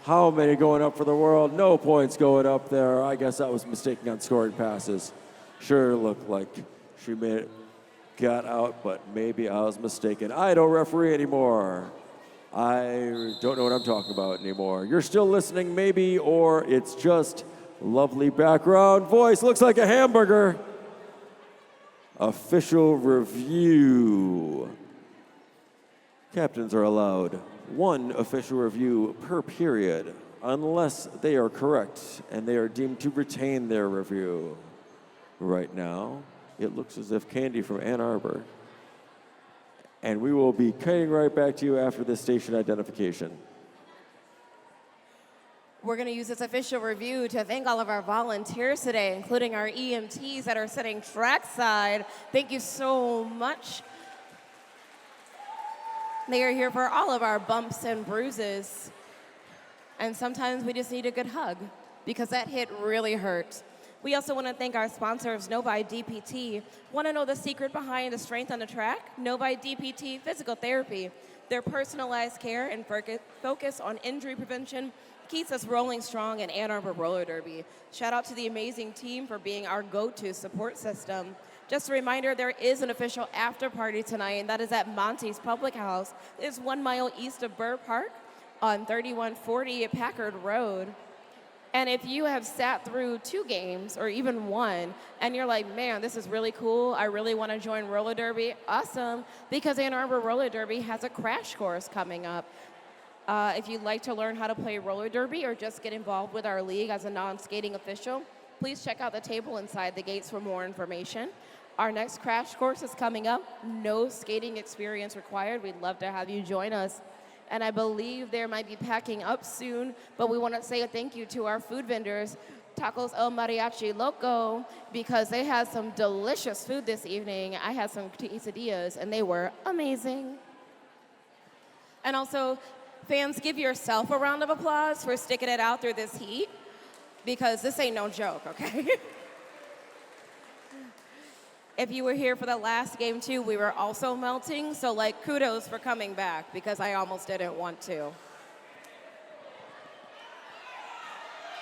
how many going up for the world? No points going up there. I guess I was mistaken on scoring passes. Sure looked like she made it. Got out, but maybe I was mistaken. I don't referee anymore. I don't know what I'm talking about anymore. You're still listening, maybe, or it's just lovely background voice. Looks like a hamburger. Official review. Captains are allowed 1 official review per period, unless they are correct and they are deemed to retain their review. Right now, It looks as if Candy from Ann Arbor. And we will be cutting right back to you after this station identification. We're going to use this official review to thank all of our volunteers today, including our EMTs that are sitting trackside. Thank you so much. They are here for all of our bumps and bruises. And sometimes we just need a good hug because that hit really hurt. We also want to thank our sponsors, Novi DPT. Want to know the secret behind the strength on the track? Novi DPT Physical Therapy. Their personalized care and focus on injury prevention keeps us rolling strong in Ann Arbor Roller Derby. Shout out to the amazing team for being our go-to support system. Just a reminder, there is an official after party tonight, and that is at Monty's Public House. It's 1 mile east of Buhr Park on 3140 Packard Road. And if you have sat through 2 games or even 1, and you're like, man, this is really cool, I really want to join roller derby, awesome, because Ann Arbor Roller Derby has a crash course coming up. If you'd like to learn how to play roller derby or just get involved with our league as a non-skating official, please check out the table inside the gates for more information. Our next crash course is coming up. No skating experience required. We'd love to have you join us. And I believe there might be packing up soon, but we want to say a thank you to our food vendors, Tacos El Mariachi Loco, because they had some delicious food this evening. I had some quesadillas, and they were amazing. And also, fans, give yourself a round of applause for sticking it out through this heat, because this ain't no joke, okay? If you were here for the last game too, we were also melting, so like kudos for coming back, because I almost didn't want to.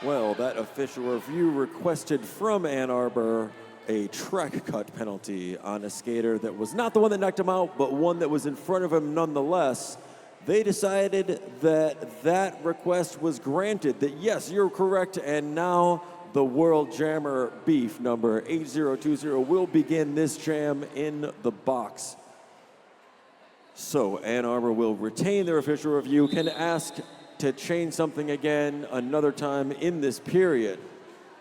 Well, that official review requested from Ann Arbor a track cut penalty on a skater that was not the one that knocked him out, but one that was in front of him nonetheless. They decided that that request was granted, that yes, you're correct, and now the World Jammer Beef number 8020 will begin this jam in the box. So Ann Arbor will retain their official review, can ask to change something again another time in this period,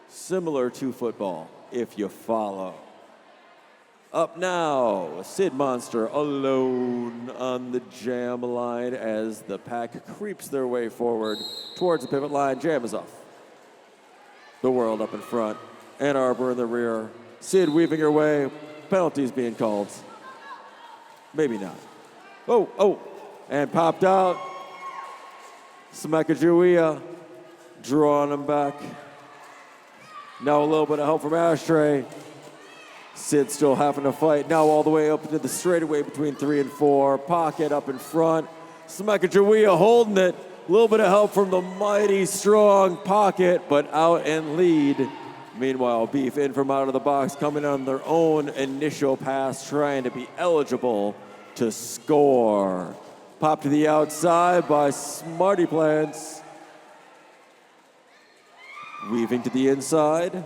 similar to football, if you follow. Up now, Sid Monster alone on the jam line as the pack creeps their way forward towards the pivot line. Jam is off. The World up in front, Ann Arbor in the rear. Sid weaving her way, penalties being called. Maybe not. Oh, and popped out. Smakajawea drawing him back. Now a little bit of help from Ashtray. Sid still having to fight. Now all the way up into the straightaway between 3 and 4. Pocket up in front. Smakajawea holding it. A little bit of help from the mighty strong Pocket, but out and lead. Meanwhile, Beef in from out of the box, coming on their own initial pass, trying to be eligible to score. Pop to the outside by Smarty Plants. Weaving to the inside.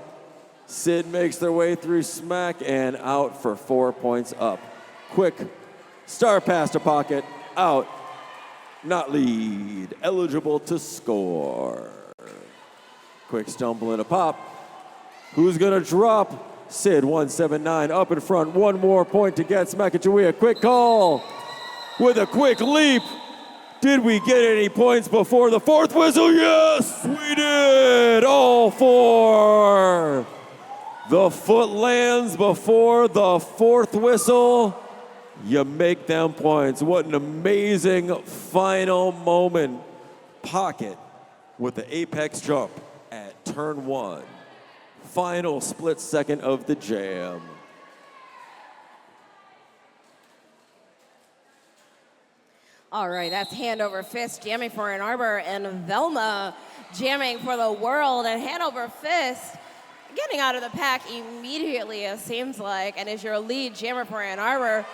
Sid makes their way through Smack and out for 4 points up. Quick star pass to Pocket, out. Not lead, eligible to score. Quick stumble and a pop. Who's gonna drop? Sid 179 up in front. 1 more point to get Smakajawea. Quick call with a quick leap. Did we get any points before the 4th whistle? Yes, we did. All 4. The foot lands before the 4th whistle. You make them points. What an amazing final moment. Pocket with the apex jump at turn 1. Final split second of the jam. All right, that's hand over fist jamming for Ann Arbor, and Velma jamming for the World, and hand over fist getting out of the pack immediately, it seems like, and is your lead jammer for Ann Arbor.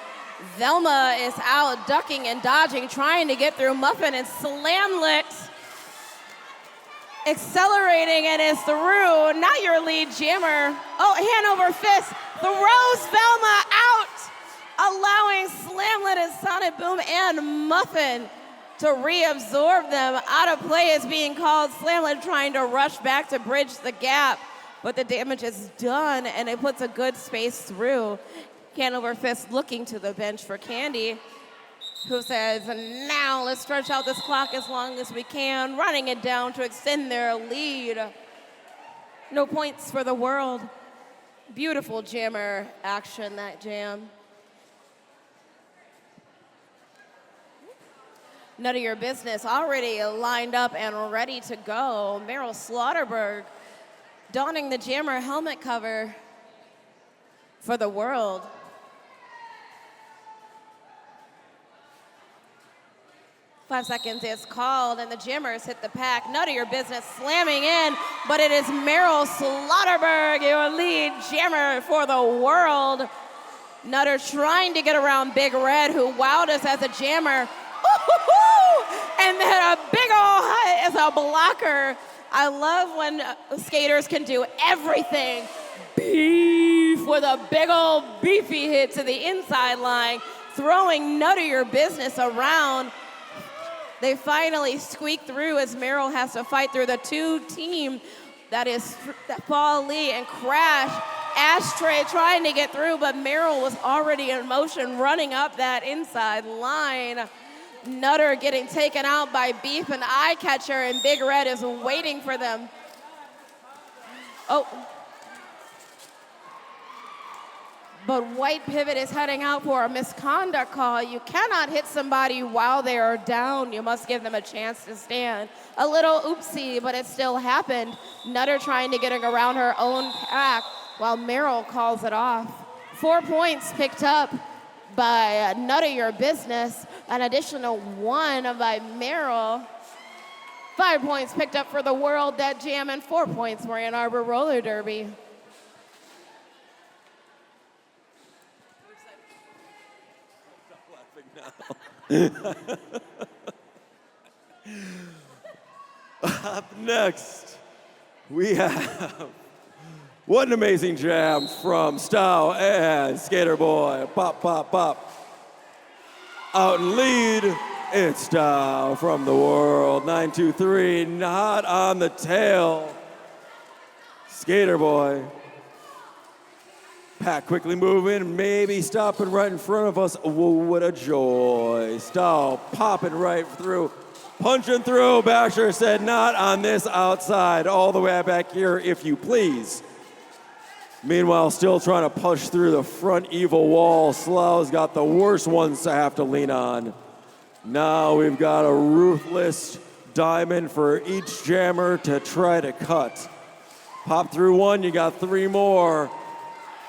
Velma is out ducking and dodging, trying to get through Muffin, and slam-licked. Accelerating, and is through. Not your lead jammer. Oh, hand over fist. Throws Velma out, allowing Slamlet and Sonic Boom and Muffin to reabsorb them. Out of play is being called. Slamlet trying to rush back to bridge the gap. but the damage is done, and it puts a good space through. Hand over fist looking to the bench for Candy, who says, now let's stretch out this clock as long as we can, running it down to extend their lead. No points for the world. Beautiful jammer action, that jam. None of your business, already lined up and ready to go. Meryl Slaughterberg donning the jammer helmet cover for the world. Five seconds is called, and the jammers hit the pack. None of your business slamming in, but it is Meryl Slaughterberg, your lead jammer for the world. Nutter trying to get around Big Red, who wowed us as a jammer. And then a big ol' hit as a blocker. I love when skaters can do everything. Beef with a big ol' beefy hit to the inside line, throwing None of your business around. They finally squeak through as Meryl has to fight through the two team that is Fall Lee and Crash. Ashtray trying to get through, but Meryl was already in motion running up that inside line. Nutter getting taken out by Beef and Eye Catcher, and Big Red is waiting for them. Oh. But White Pivot is heading out for a misconduct call. You cannot hit somebody while they are down. You must give them a chance to stand. A little oopsie, but it still happened. Nutter trying to get around her own pack while Meryl calls it off. 4 points picked up by None of Your Business. An additional 1 by Meryl. 5 points picked up for the world, that jam, and 4 points for Ann Arbor Roller Derby. Up next, we have what an amazing jam from Stow and Skater Boy. Pop, pop, pop. Out in lead, it's Stow from the world. 9-2-3, not on the tail. Skater Boy. Pack quickly moving, maybe stopping right in front of us. Whoa, what a joy. Stow popping right through, punching through. Basher said, not on this outside. All the way back here, if you please. Meanwhile, still trying to push through the front evil wall. Slow's got the worst ones to have to lean on. Now we've got a ruthless diamond for each jammer to try to cut. Pop through one, you got 3 more.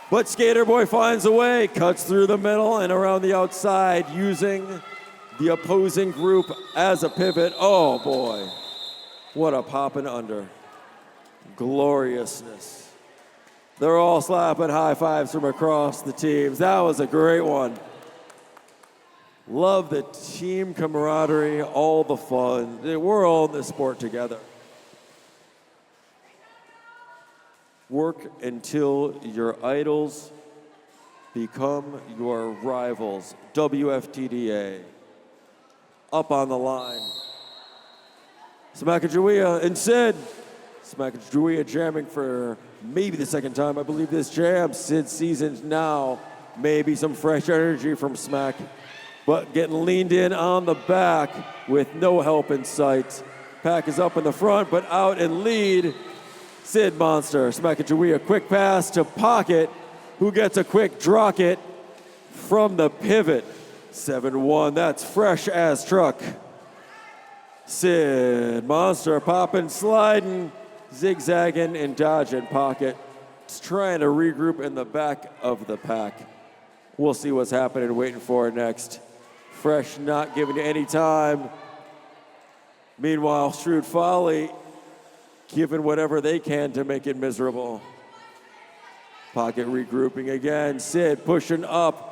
But Skater Boy finds a way, cuts through the middle and around the outside using the opposing group as a pivot. Oh boy, what a popping under. Gloriousness. They're all slapping high fives from across the teams. That was a great one. Love the team camaraderie, all the fun. We're all in this sport together. Work until your idols become your rivals. WFTDA. Up on the line. Sacagawea and Sid. Sacagawea jamming for maybe the second time. I believe this jam. Sid seasoned now. Maybe some fresh energy from Smack. But getting leaned in on the back with no help in sight. Pack is up in the front, but out in lead. Sid Monster, Sacagawea, quick pass to Pocket, who gets a quick drop it from the pivot. 7-1, that's fresh as truck. Sid Monster popping, sliding, zigzagging, and dodging Pocket. Just trying to regroup in the back of the pack. We'll see what's happening, waiting for it next. Fresh not giving you any time. Meanwhile, Shrewd Folly giving whatever they can to make it miserable. Pocket regrouping again. Sid pushing up.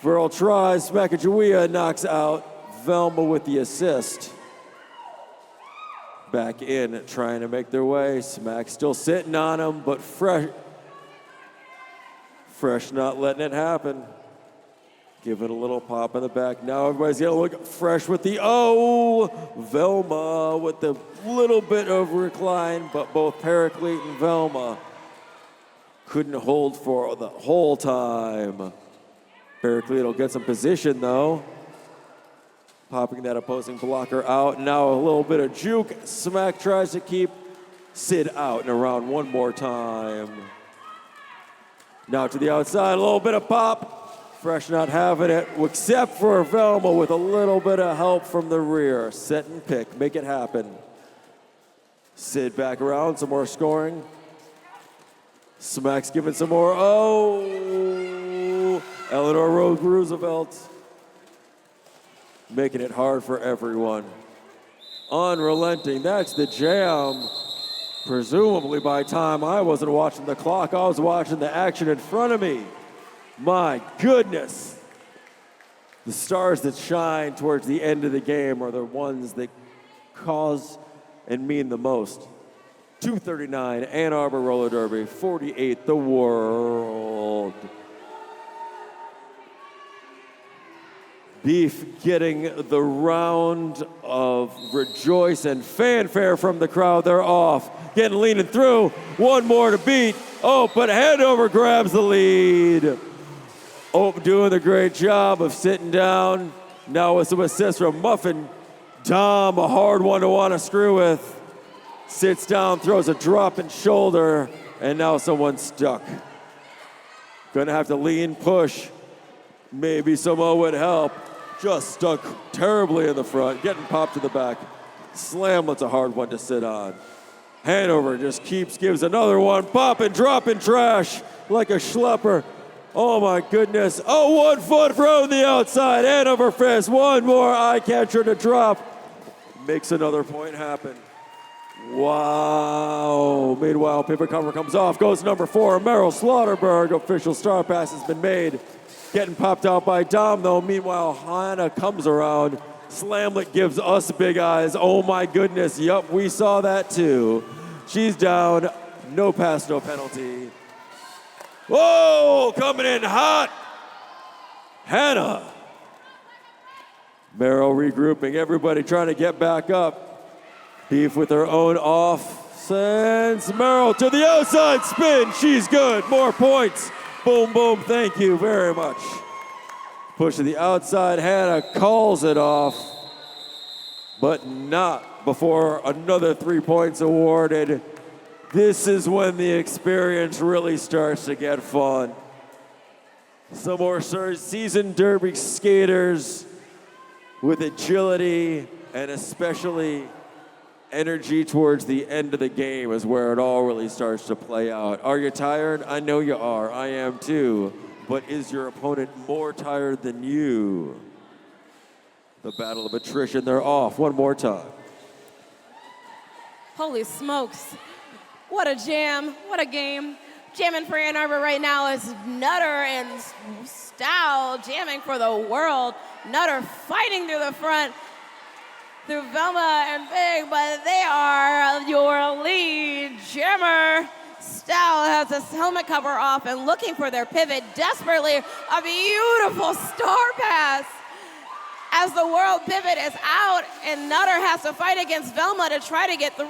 Verl tries. Sacagawea knocks out. Velma with the assist. Back in, trying to make their way. Smack still sitting on him, but Fresh not letting it happen. Give it a little pop in the back. Now everybody's gonna look fresh with the Velma with the little bit of recline, but both Paraclete and Velma couldn't hold for the whole time. Paraclete will get some position though. Popping that opposing blocker out. Now a little bit of juke. Smack tries to keep Sid out and around one more time. Now to the outside, a little bit of pop. Fresh not having it, except for Velma with a little bit of help from the rear. Set and pick, make it happen. Sid back around, some more scoring. Smack's giving some more. Oh, Eleanor Roosevelt. Making it hard for everyone. Unrelenting, that's the jam. Presumably by time I wasn't watching the clock, I was watching the action in front of me. My goodness. The stars that shine towards the end of the game are the ones that cause and mean the most. 239 Ann Arbor Roller Derby, 48 the world. Beef getting the round of rejoice and fanfare from the crowd. They're off. Getting leaning through. One more to beat. Oh, but Hanover grabs the lead. Oh, doing a great job of sitting down. Now with some assist from Muffin. Dom, a hard one to want to screw with. Sits down, throws a dropping shoulder, and now someone's stuck. Gonna have to lean, push. Maybe someone would help. Just stuck terribly in the front, getting popped to the back. Slamlet's a hard one to sit on. Hanover just gives another one, popping, dropping trash like a schlepper. Oh my goodness. Oh, 1 foot from the outside. Hanover fist, one more eye catcher to drop. Makes another point happen. Wow. Meanwhile, paper cover comes off. Goes number 4, Merrill Slaughterberg. Official star pass has been made. Getting popped out by Dom, though. Meanwhile, Hannah comes around. Slamlet gives us big eyes. Oh, my goodness. Yup, we saw that, too. She's down. No pass, no penalty. Whoa, coming in hot. Hannah. Merrill regrouping. Everybody trying to get back up. Beef with her own off. Sends Merrill to the outside spin. She's good. More points. Boom, boom. Thank you very much. Push to the outside. Hannah calls it off, but not before another 3 points awarded. This is when the experience really starts to get fun. Some more seasoned derby skaters with agility and especially energy towards the end of the game is where it all really starts to play out. Are you tired? I know you are. I am too. But is your opponent more tired than you? The battle of attrition, they're off one more time. Holy smokes. What a jam. What a game. Jamming for Ann Arbor right now is Nutter and Stow jamming for the world. Nutter fighting through the front through Velma and Big, but they are your lead jammer. Stow has his helmet cover off and looking for their pivot desperately. A beautiful star pass as the world pivot is out and Nutter has to fight against Velma to try to get through.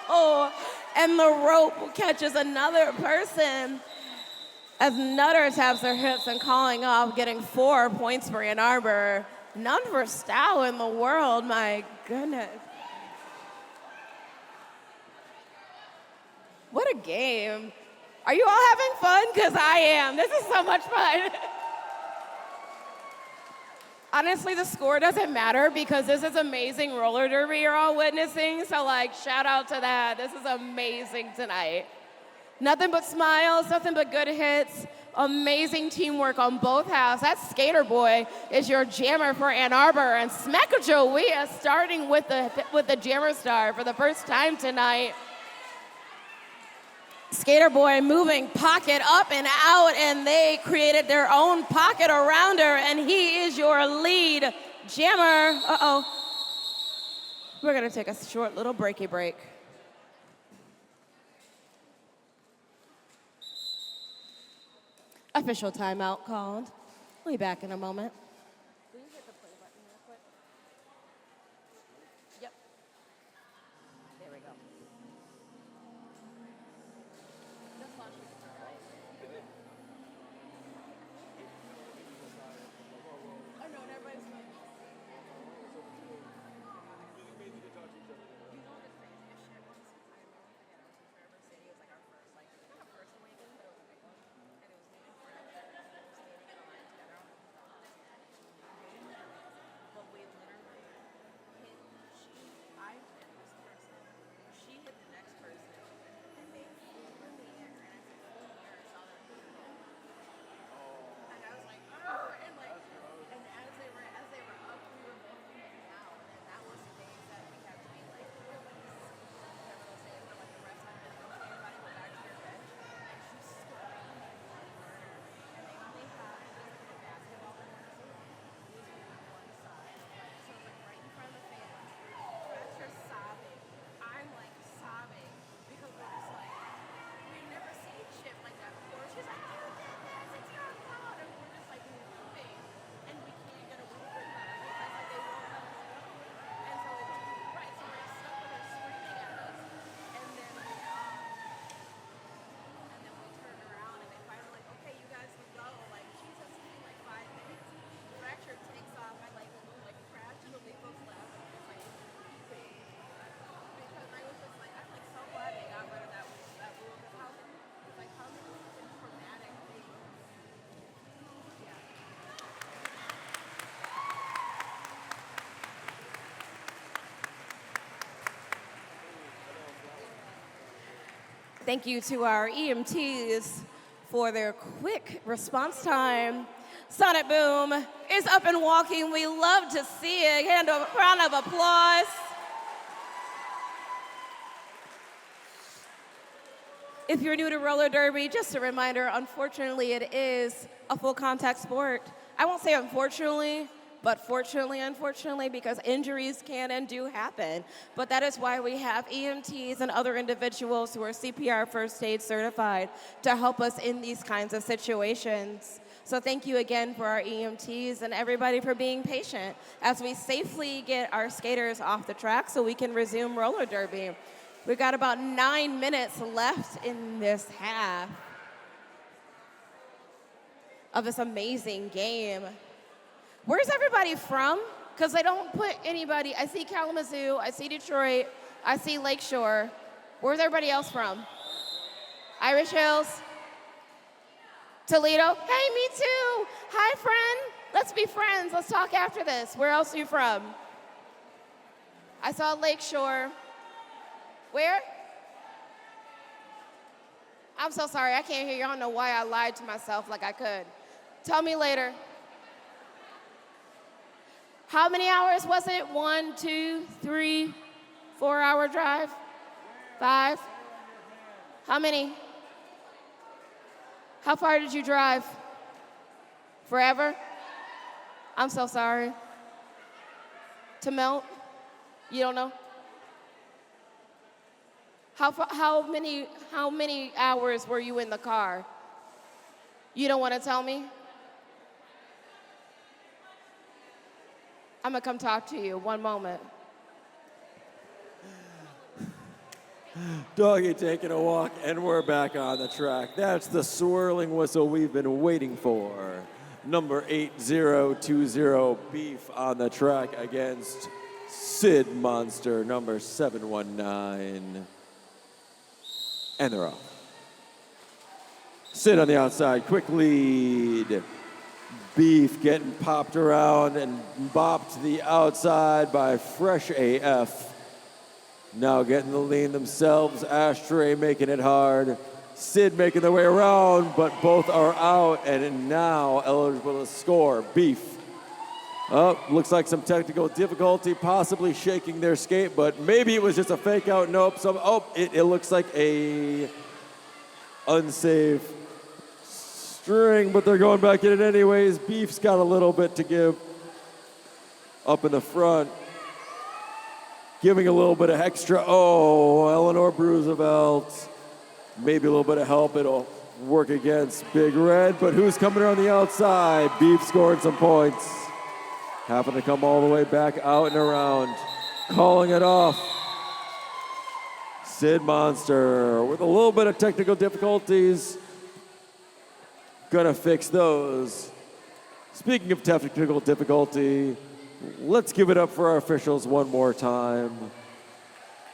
Oh, and the rope catches another person as Nutter taps their hips and calling off, getting 4 points for Ann Arbor. None for Stow in the world, my goodness. What a game. Are you all having fun? Because I am. This is so much fun. Honestly, the score doesn't matter because this is amazing roller derby you're all witnessing. So, shout out to that. This is amazing tonight. Nothing but smiles, nothing but good hits. Amazing teamwork on both halves. That Skater Boy is your jammer for Ann Arbor, and Smackajawea starting with the jammer star for the first time tonight. Skater Boy moving pocket up and out, and they created their own pocket around her, and he is your lead jammer. Uh-oh. We're gonna take a short little breaky break. Official timeout called. We'll be back in a moment. Will you hit the play button real quick? Yep. There we go. Just launch it, right? Oh no, everybody's fine. You know the craziest shit was? I never forget. I was in Forever City. It was like our first, like, not our first awakening, but it was a big one. And it was me and friends. We were standing in a line together on the cross. But we literally hit, I hit this person. She hit the next person. And they flew in the air. And as they flew in the air, I saw their feet hit. And I was like, oh, and like, and as they were up, we were both moving down, and that was the days that we had to be like released. Remember those days where like the refs had been like, okay, everybody go back to your bench, and she screamed like murder, and they only had it was like a basketball court, so it was on one side, like so it was like right in front of the fans. Refs are sobbing. I'm like sobbing because we're just like. We've never seen shit like that before. She's like, you did this, it's your fault. And we're just like moving. And we can't get away from that because like they won't let us go. And so it's right, so we're stuck with her screaming at us. And then we turn around and they finally like, okay, you guys can go. Like, Jesus, it's been like 5 minutes. Fracture takes off. I like crash and the leaf goes left. And it's like weeping. Because I was just like, I'm like so glad they got rid of that rule. Because how many traumatic things. Yeah. Thank you to our EMTs for their quick response time. Sonic Boom is up and walking. We love to see it. Round of applause. If you're new to roller derby, just a reminder, unfortunately, it is a full contact sport. I won't say unfortunately, but fortunately, unfortunately, because injuries can and do happen. But that is why we have EMTs and other individuals who are CPR first aid certified to help us in these kinds of situations. So thank you again for our EMTs and everybody for being patient as we safely get our skaters off the track so we can resume roller derby. We've got about 9 minutes left in this half of this amazing game. Where's everybody from? Because I don't put anybody. I see Kalamazoo, I see Detroit, I see Lakeshore. Where's everybody else from? Irish Hills? Toledo? Hey, me too. Hi, friend. Let's be friends. Let's talk after this. Where else are you from? I saw Lakeshore. Where? I'm so sorry. I can't hear you. I don't know why I lied to myself like I could. Tell me later. How many hours was it? 1, 2, 3, 4-hour drive? 5? How many? How far did you drive? Forever? I'm so sorry. To melt? You don't know? How many hours were you in the car? You don't want to tell me? I'm gonna come talk to you. One moment. Doggy taking a walk, and we're back on the track. That's the swirling whistle we've been waiting for. Number 8020 Beef on the track against Sid Monster, number 719. And they're off. Sid on the outside, quick lead. Beef getting popped around and bopped to the outside by Fresh AF. Now getting the lean themselves. Ashtray making it hard. Sid making their way around, but both are out and now eligible to score. Beef. Oh, looks like some technical difficulty, possibly shaking their skate, but maybe it was just a fake out. Nope. It looks like a unsafe string, but they're going back in it anyways. Beef's got a little bit to give up in the front. Giving a little bit of extra. Oh, Eleanor Roosevelt. Maybe a little bit of help. It'll work against Big Red, but who's coming around the outside? Beef scoring some points. Happen to come all the way back out and around. Calling it off. Sid Monster with a little bit of technical difficulties. Gonna fix those. Speaking of technical difficulty, let's give it up for our officials one more time.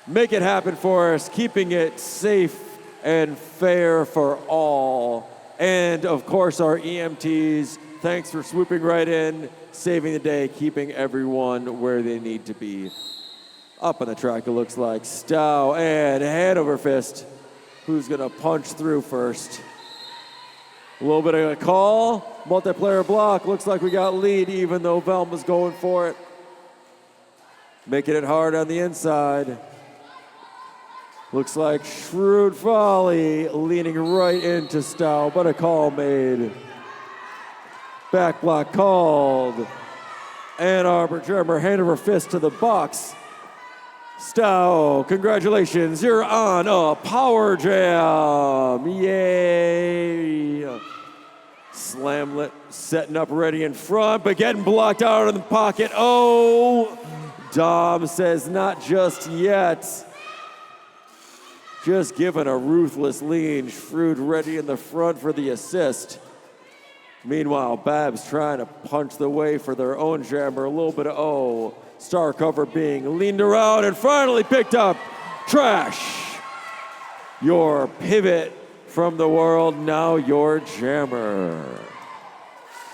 Make it happen for us, keeping it safe and fair for all. And of course, our EMTs, thanks for swooping right in, saving the day, keeping everyone where they need to be. Up on the track, it looks like Stow and hand over fist. Who's gonna punch through first? A little bit of a call, multiplayer block. Looks like we got lead even though Velma's going for it. Making it hard on the inside. Looks like Shrewd Folly leaning right into Stow, but a call made. Back block called. And Arbor Drummer hand over fist to the box. Stow, congratulations, you're on a power jam. Yay. Slamlet setting up ready in front, but getting blocked out of the pocket. Oh, Dom says not just yet. Just giving a ruthless lean. Shrewd ready in the front for the assist. Meanwhile, Babs trying to punch the way for their own jammer. A little bit of star cover being leaned around and finally picked up. Trash. Your pivot from the world, now your jammer.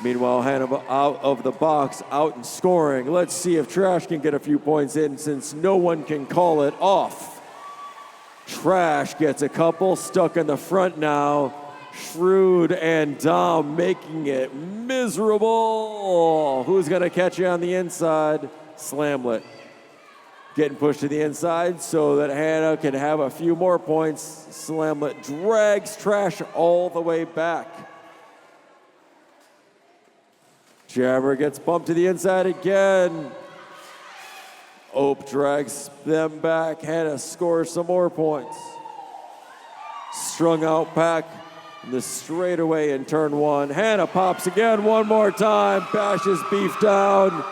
Meanwhile, Hannah out of the box, out and scoring. Let's see if Trash can get a few points in since no one can call it off. Trash gets a couple, stuck in the front now. Shrewd and Dom making it miserable. Who's gonna catch you on the inside? Slamlet. Getting pushed to the inside so that Hannah can have a few more points. Slamlet drags Trash all the way back. Jammer gets bumped to the inside again. Ope drags them back. Hannah scores some more points. Strung out pack. The straightaway in turn one. Hannah pops again one more time. Bashes Beef down.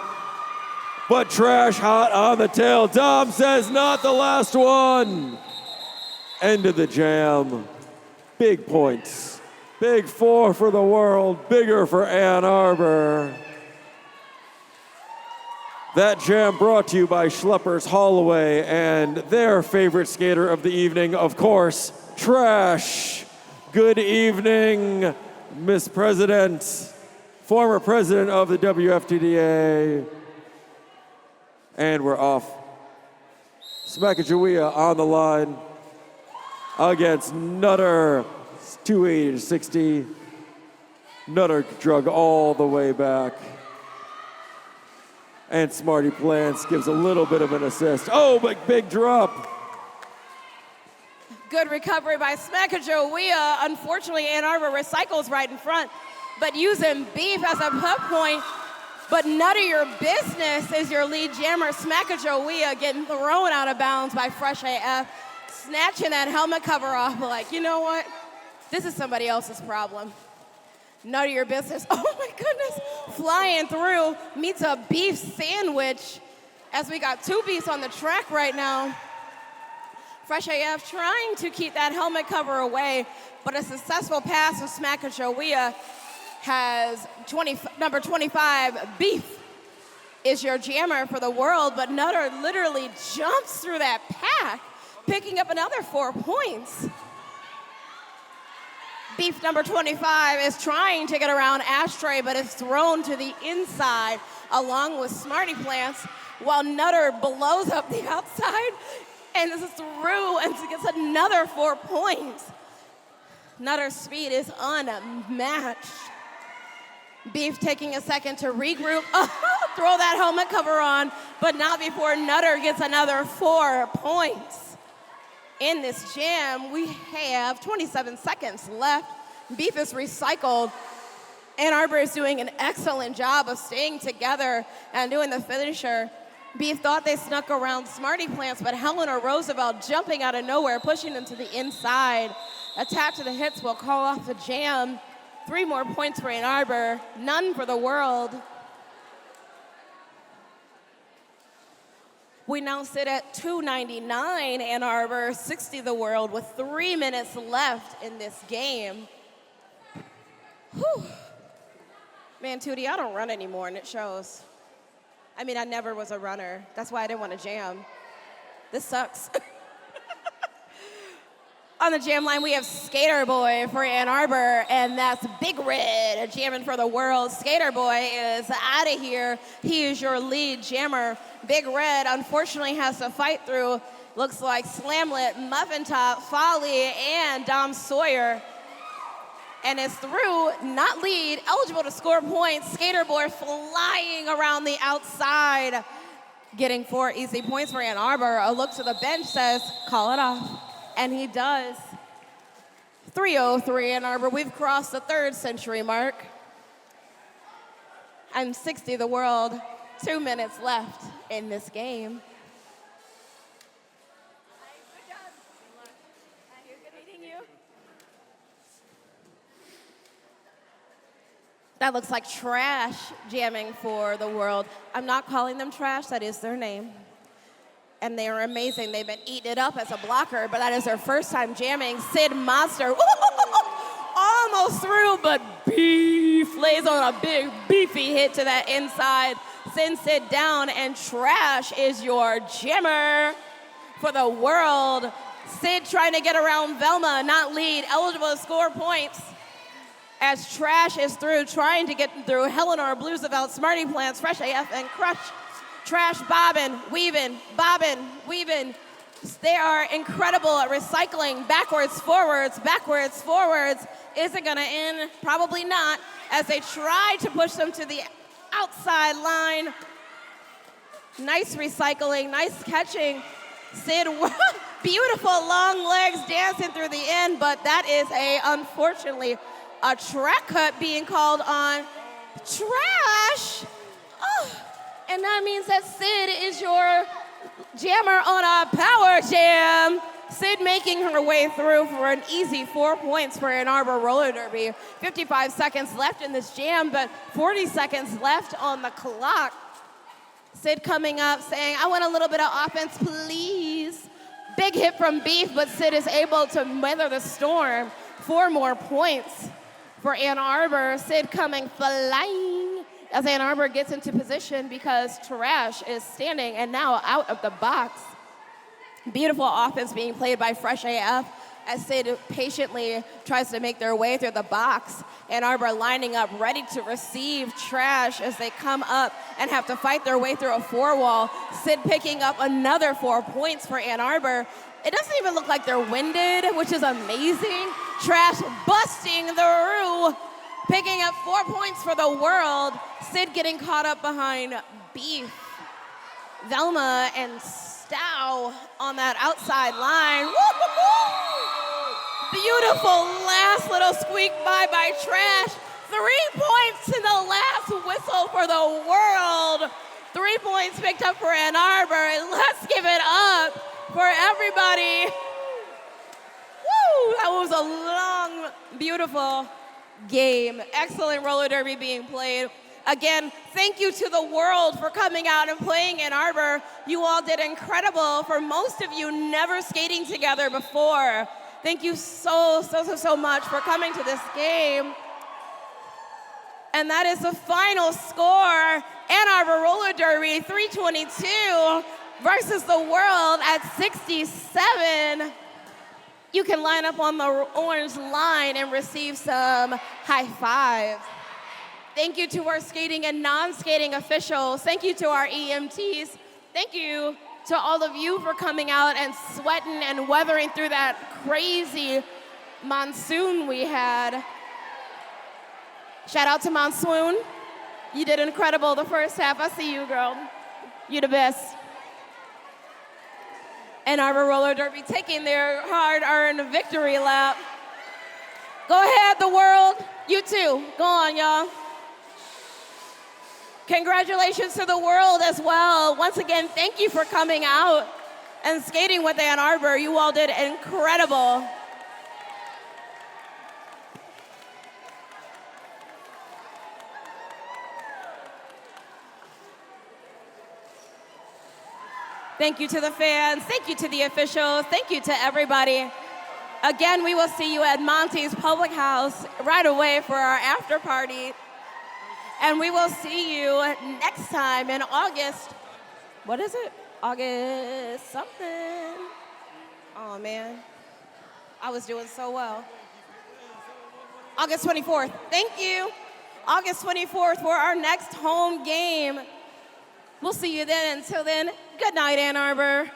But Trash hot on the tail. Dom says not the last one. End of the jam. Big points. Big four for the world. Bigger for Ann Arbor. That jam brought to you by Schleppers Holloway and their favorite skater of the evening, of course, Trash. Good evening, Miss President, former president of the WFTDA. And we're off. Smackajawea on the line against Nutter, 280-60. Nutter drug all the way back. And Smarty Plants gives a little bit of an assist. Oh, but big drop. Good recovery by Smackajawea. Unfortunately, Ann Arbor recycles right in front, but using Beef as a puck point. But none of your business is your lead jammer, Smackajawea, getting thrown out of bounds by Fresh AF, snatching that helmet cover off. Like, you know what? This is somebody else's problem. None of your business. Oh my goodness. Flying through, meets a beef sandwich as we got two beefs on the track right now. Fresh AF trying to keep that helmet cover away, but a successful pass of Smackajawea has number 25, Beef, is your jammer for the world, but Nutter literally jumps through that pack, picking up another 4 points. Beef number 25 is trying to get around Ashtray, but is thrown to the inside along with Smarty Plants, while Nutter blows up the outside and is through and gets another 4 points. Nutter's speed is unmatched. Beef taking a second to regroup. Throw that helmet cover on, but not before Nutter gets another 4 points. In this jam, we have 27 seconds left. Beef is recycled. Ann Arbor is doing an excellent job of staying together and doing the finisher. Beef thought they snuck around Smarty Plants, but Helena Roosevelt jumping out of nowhere, pushing them to the inside. A tap to the hips will call off the jam. 3 more points for Ann Arbor, none for the world. We now sit at 299 Ann Arbor, 60 the world, with 3 minutes left in this game. Whew. Man, Tootie, I don't run anymore, and it shows. I mean, I never was a runner. That's why I didn't want to jam. This sucks. On the jam line, we have Skater Boy for Ann Arbor, and that's Big Red jamming for the world. Skater Boy is out of here. He is your lead jammer. Big Red, unfortunately, has to fight through, looks like Slamlet, Muffin Top, Folly, and Dom Sawyer. And is through, not lead, eligible to score points. Skater Boy flying around the outside, getting 4 easy points for Ann Arbor. A look to the bench says, call it off. And he does. 3:03 Ann Arbor. We've crossed the 3rd century mark. And 60 the world. 2 minutes left in this game. That looks like Trash jamming for the world. I'm not calling them Trash, that is their name. And they are amazing. They've been eating it up as a blocker, but that is their first time jamming. Sid Monster, almost through, but Beef lays on a big beefy hit to that inside. Sends Sid down, and Trash is your jammer for the world. Sid trying to get around Velma, not lead, eligible to score points. As Trash is through, trying to get through Helena Roosevelt, Smarty Plants, Fresh AF, and Crush. Trash bobbing, weaving. They are incredible at recycling backwards, forwards. Is it gonna end? Probably not, as they try to push them to the outside line. Nice recycling, nice catching. Sid, beautiful long legs dancing through the end, but that is unfortunately, a track cut being called on Trash. Oh, and that means that Sid is your jammer on a power jam. Sid making her way through for an easy 4 points for Ann Arbor roller derby. 55 seconds left in this jam, but 40 seconds left on the clock. Sid coming up saying, I want a little bit of offense, please. Big hit from Beef, but Sid is able to weather the storm. 4 more points for Ann Arbor. Sid coming flying as Ann Arbor gets into position because Trash is standing and now out of the box. Beautiful offense being played by Fresh AF as Sid patiently tries to make their way through the box. Ann Arbor lining up, ready to receive Trash as they come up and have to fight their way through a 4-wall. Sid picking up another 4 points for Ann Arbor. It doesn't even look like they're winded, which is amazing. Trash busting through, picking up 4 points for the world. Sid getting caught up behind Beef. Velma and Stow on that outside line. Woo-hoo-hoo! Beautiful last little squeak by Trash. 3 points in the last whistle for the world. 3 points picked up for Ann Arbor. And let's give it up for everybody. Woo! That was a long, beautiful game. Excellent roller derby being played. Again, thank you to the world for coming out and playing Ann Arbor. You all did incredible. For most of you, never skating together before. Thank you so much for coming to this game. And that is the final score. Ann Arbor Roller Derby 322 versus the world at 67. You can line up on the orange line and receive some high fives. Thank you to our skating and non-skating officials. Thank you to our EMTs. Thank you to all of you for coming out and sweating and weathering through that crazy monsoon we had. Shout out to Monsoon. You did incredible the first half. I see you, girl. You the best. Ann Arbor Roller Derby taking their hard-earned victory lap. Go ahead, the world. You too. Go on, y'all. Congratulations to the world as well. Once again, thank you for coming out and skating with Ann Arbor. You all did incredible. Thank you to the fans. Thank you to the officials. Thank you to everybody. Again, we will see you at Monty's Public House right away for our after party. And we will see you next time in August. What is it? August something. Oh, man. I was doing so well. August 24th. Thank you. August 24th for our next home game. We'll see you then. Until then, good night, Ann Arbor.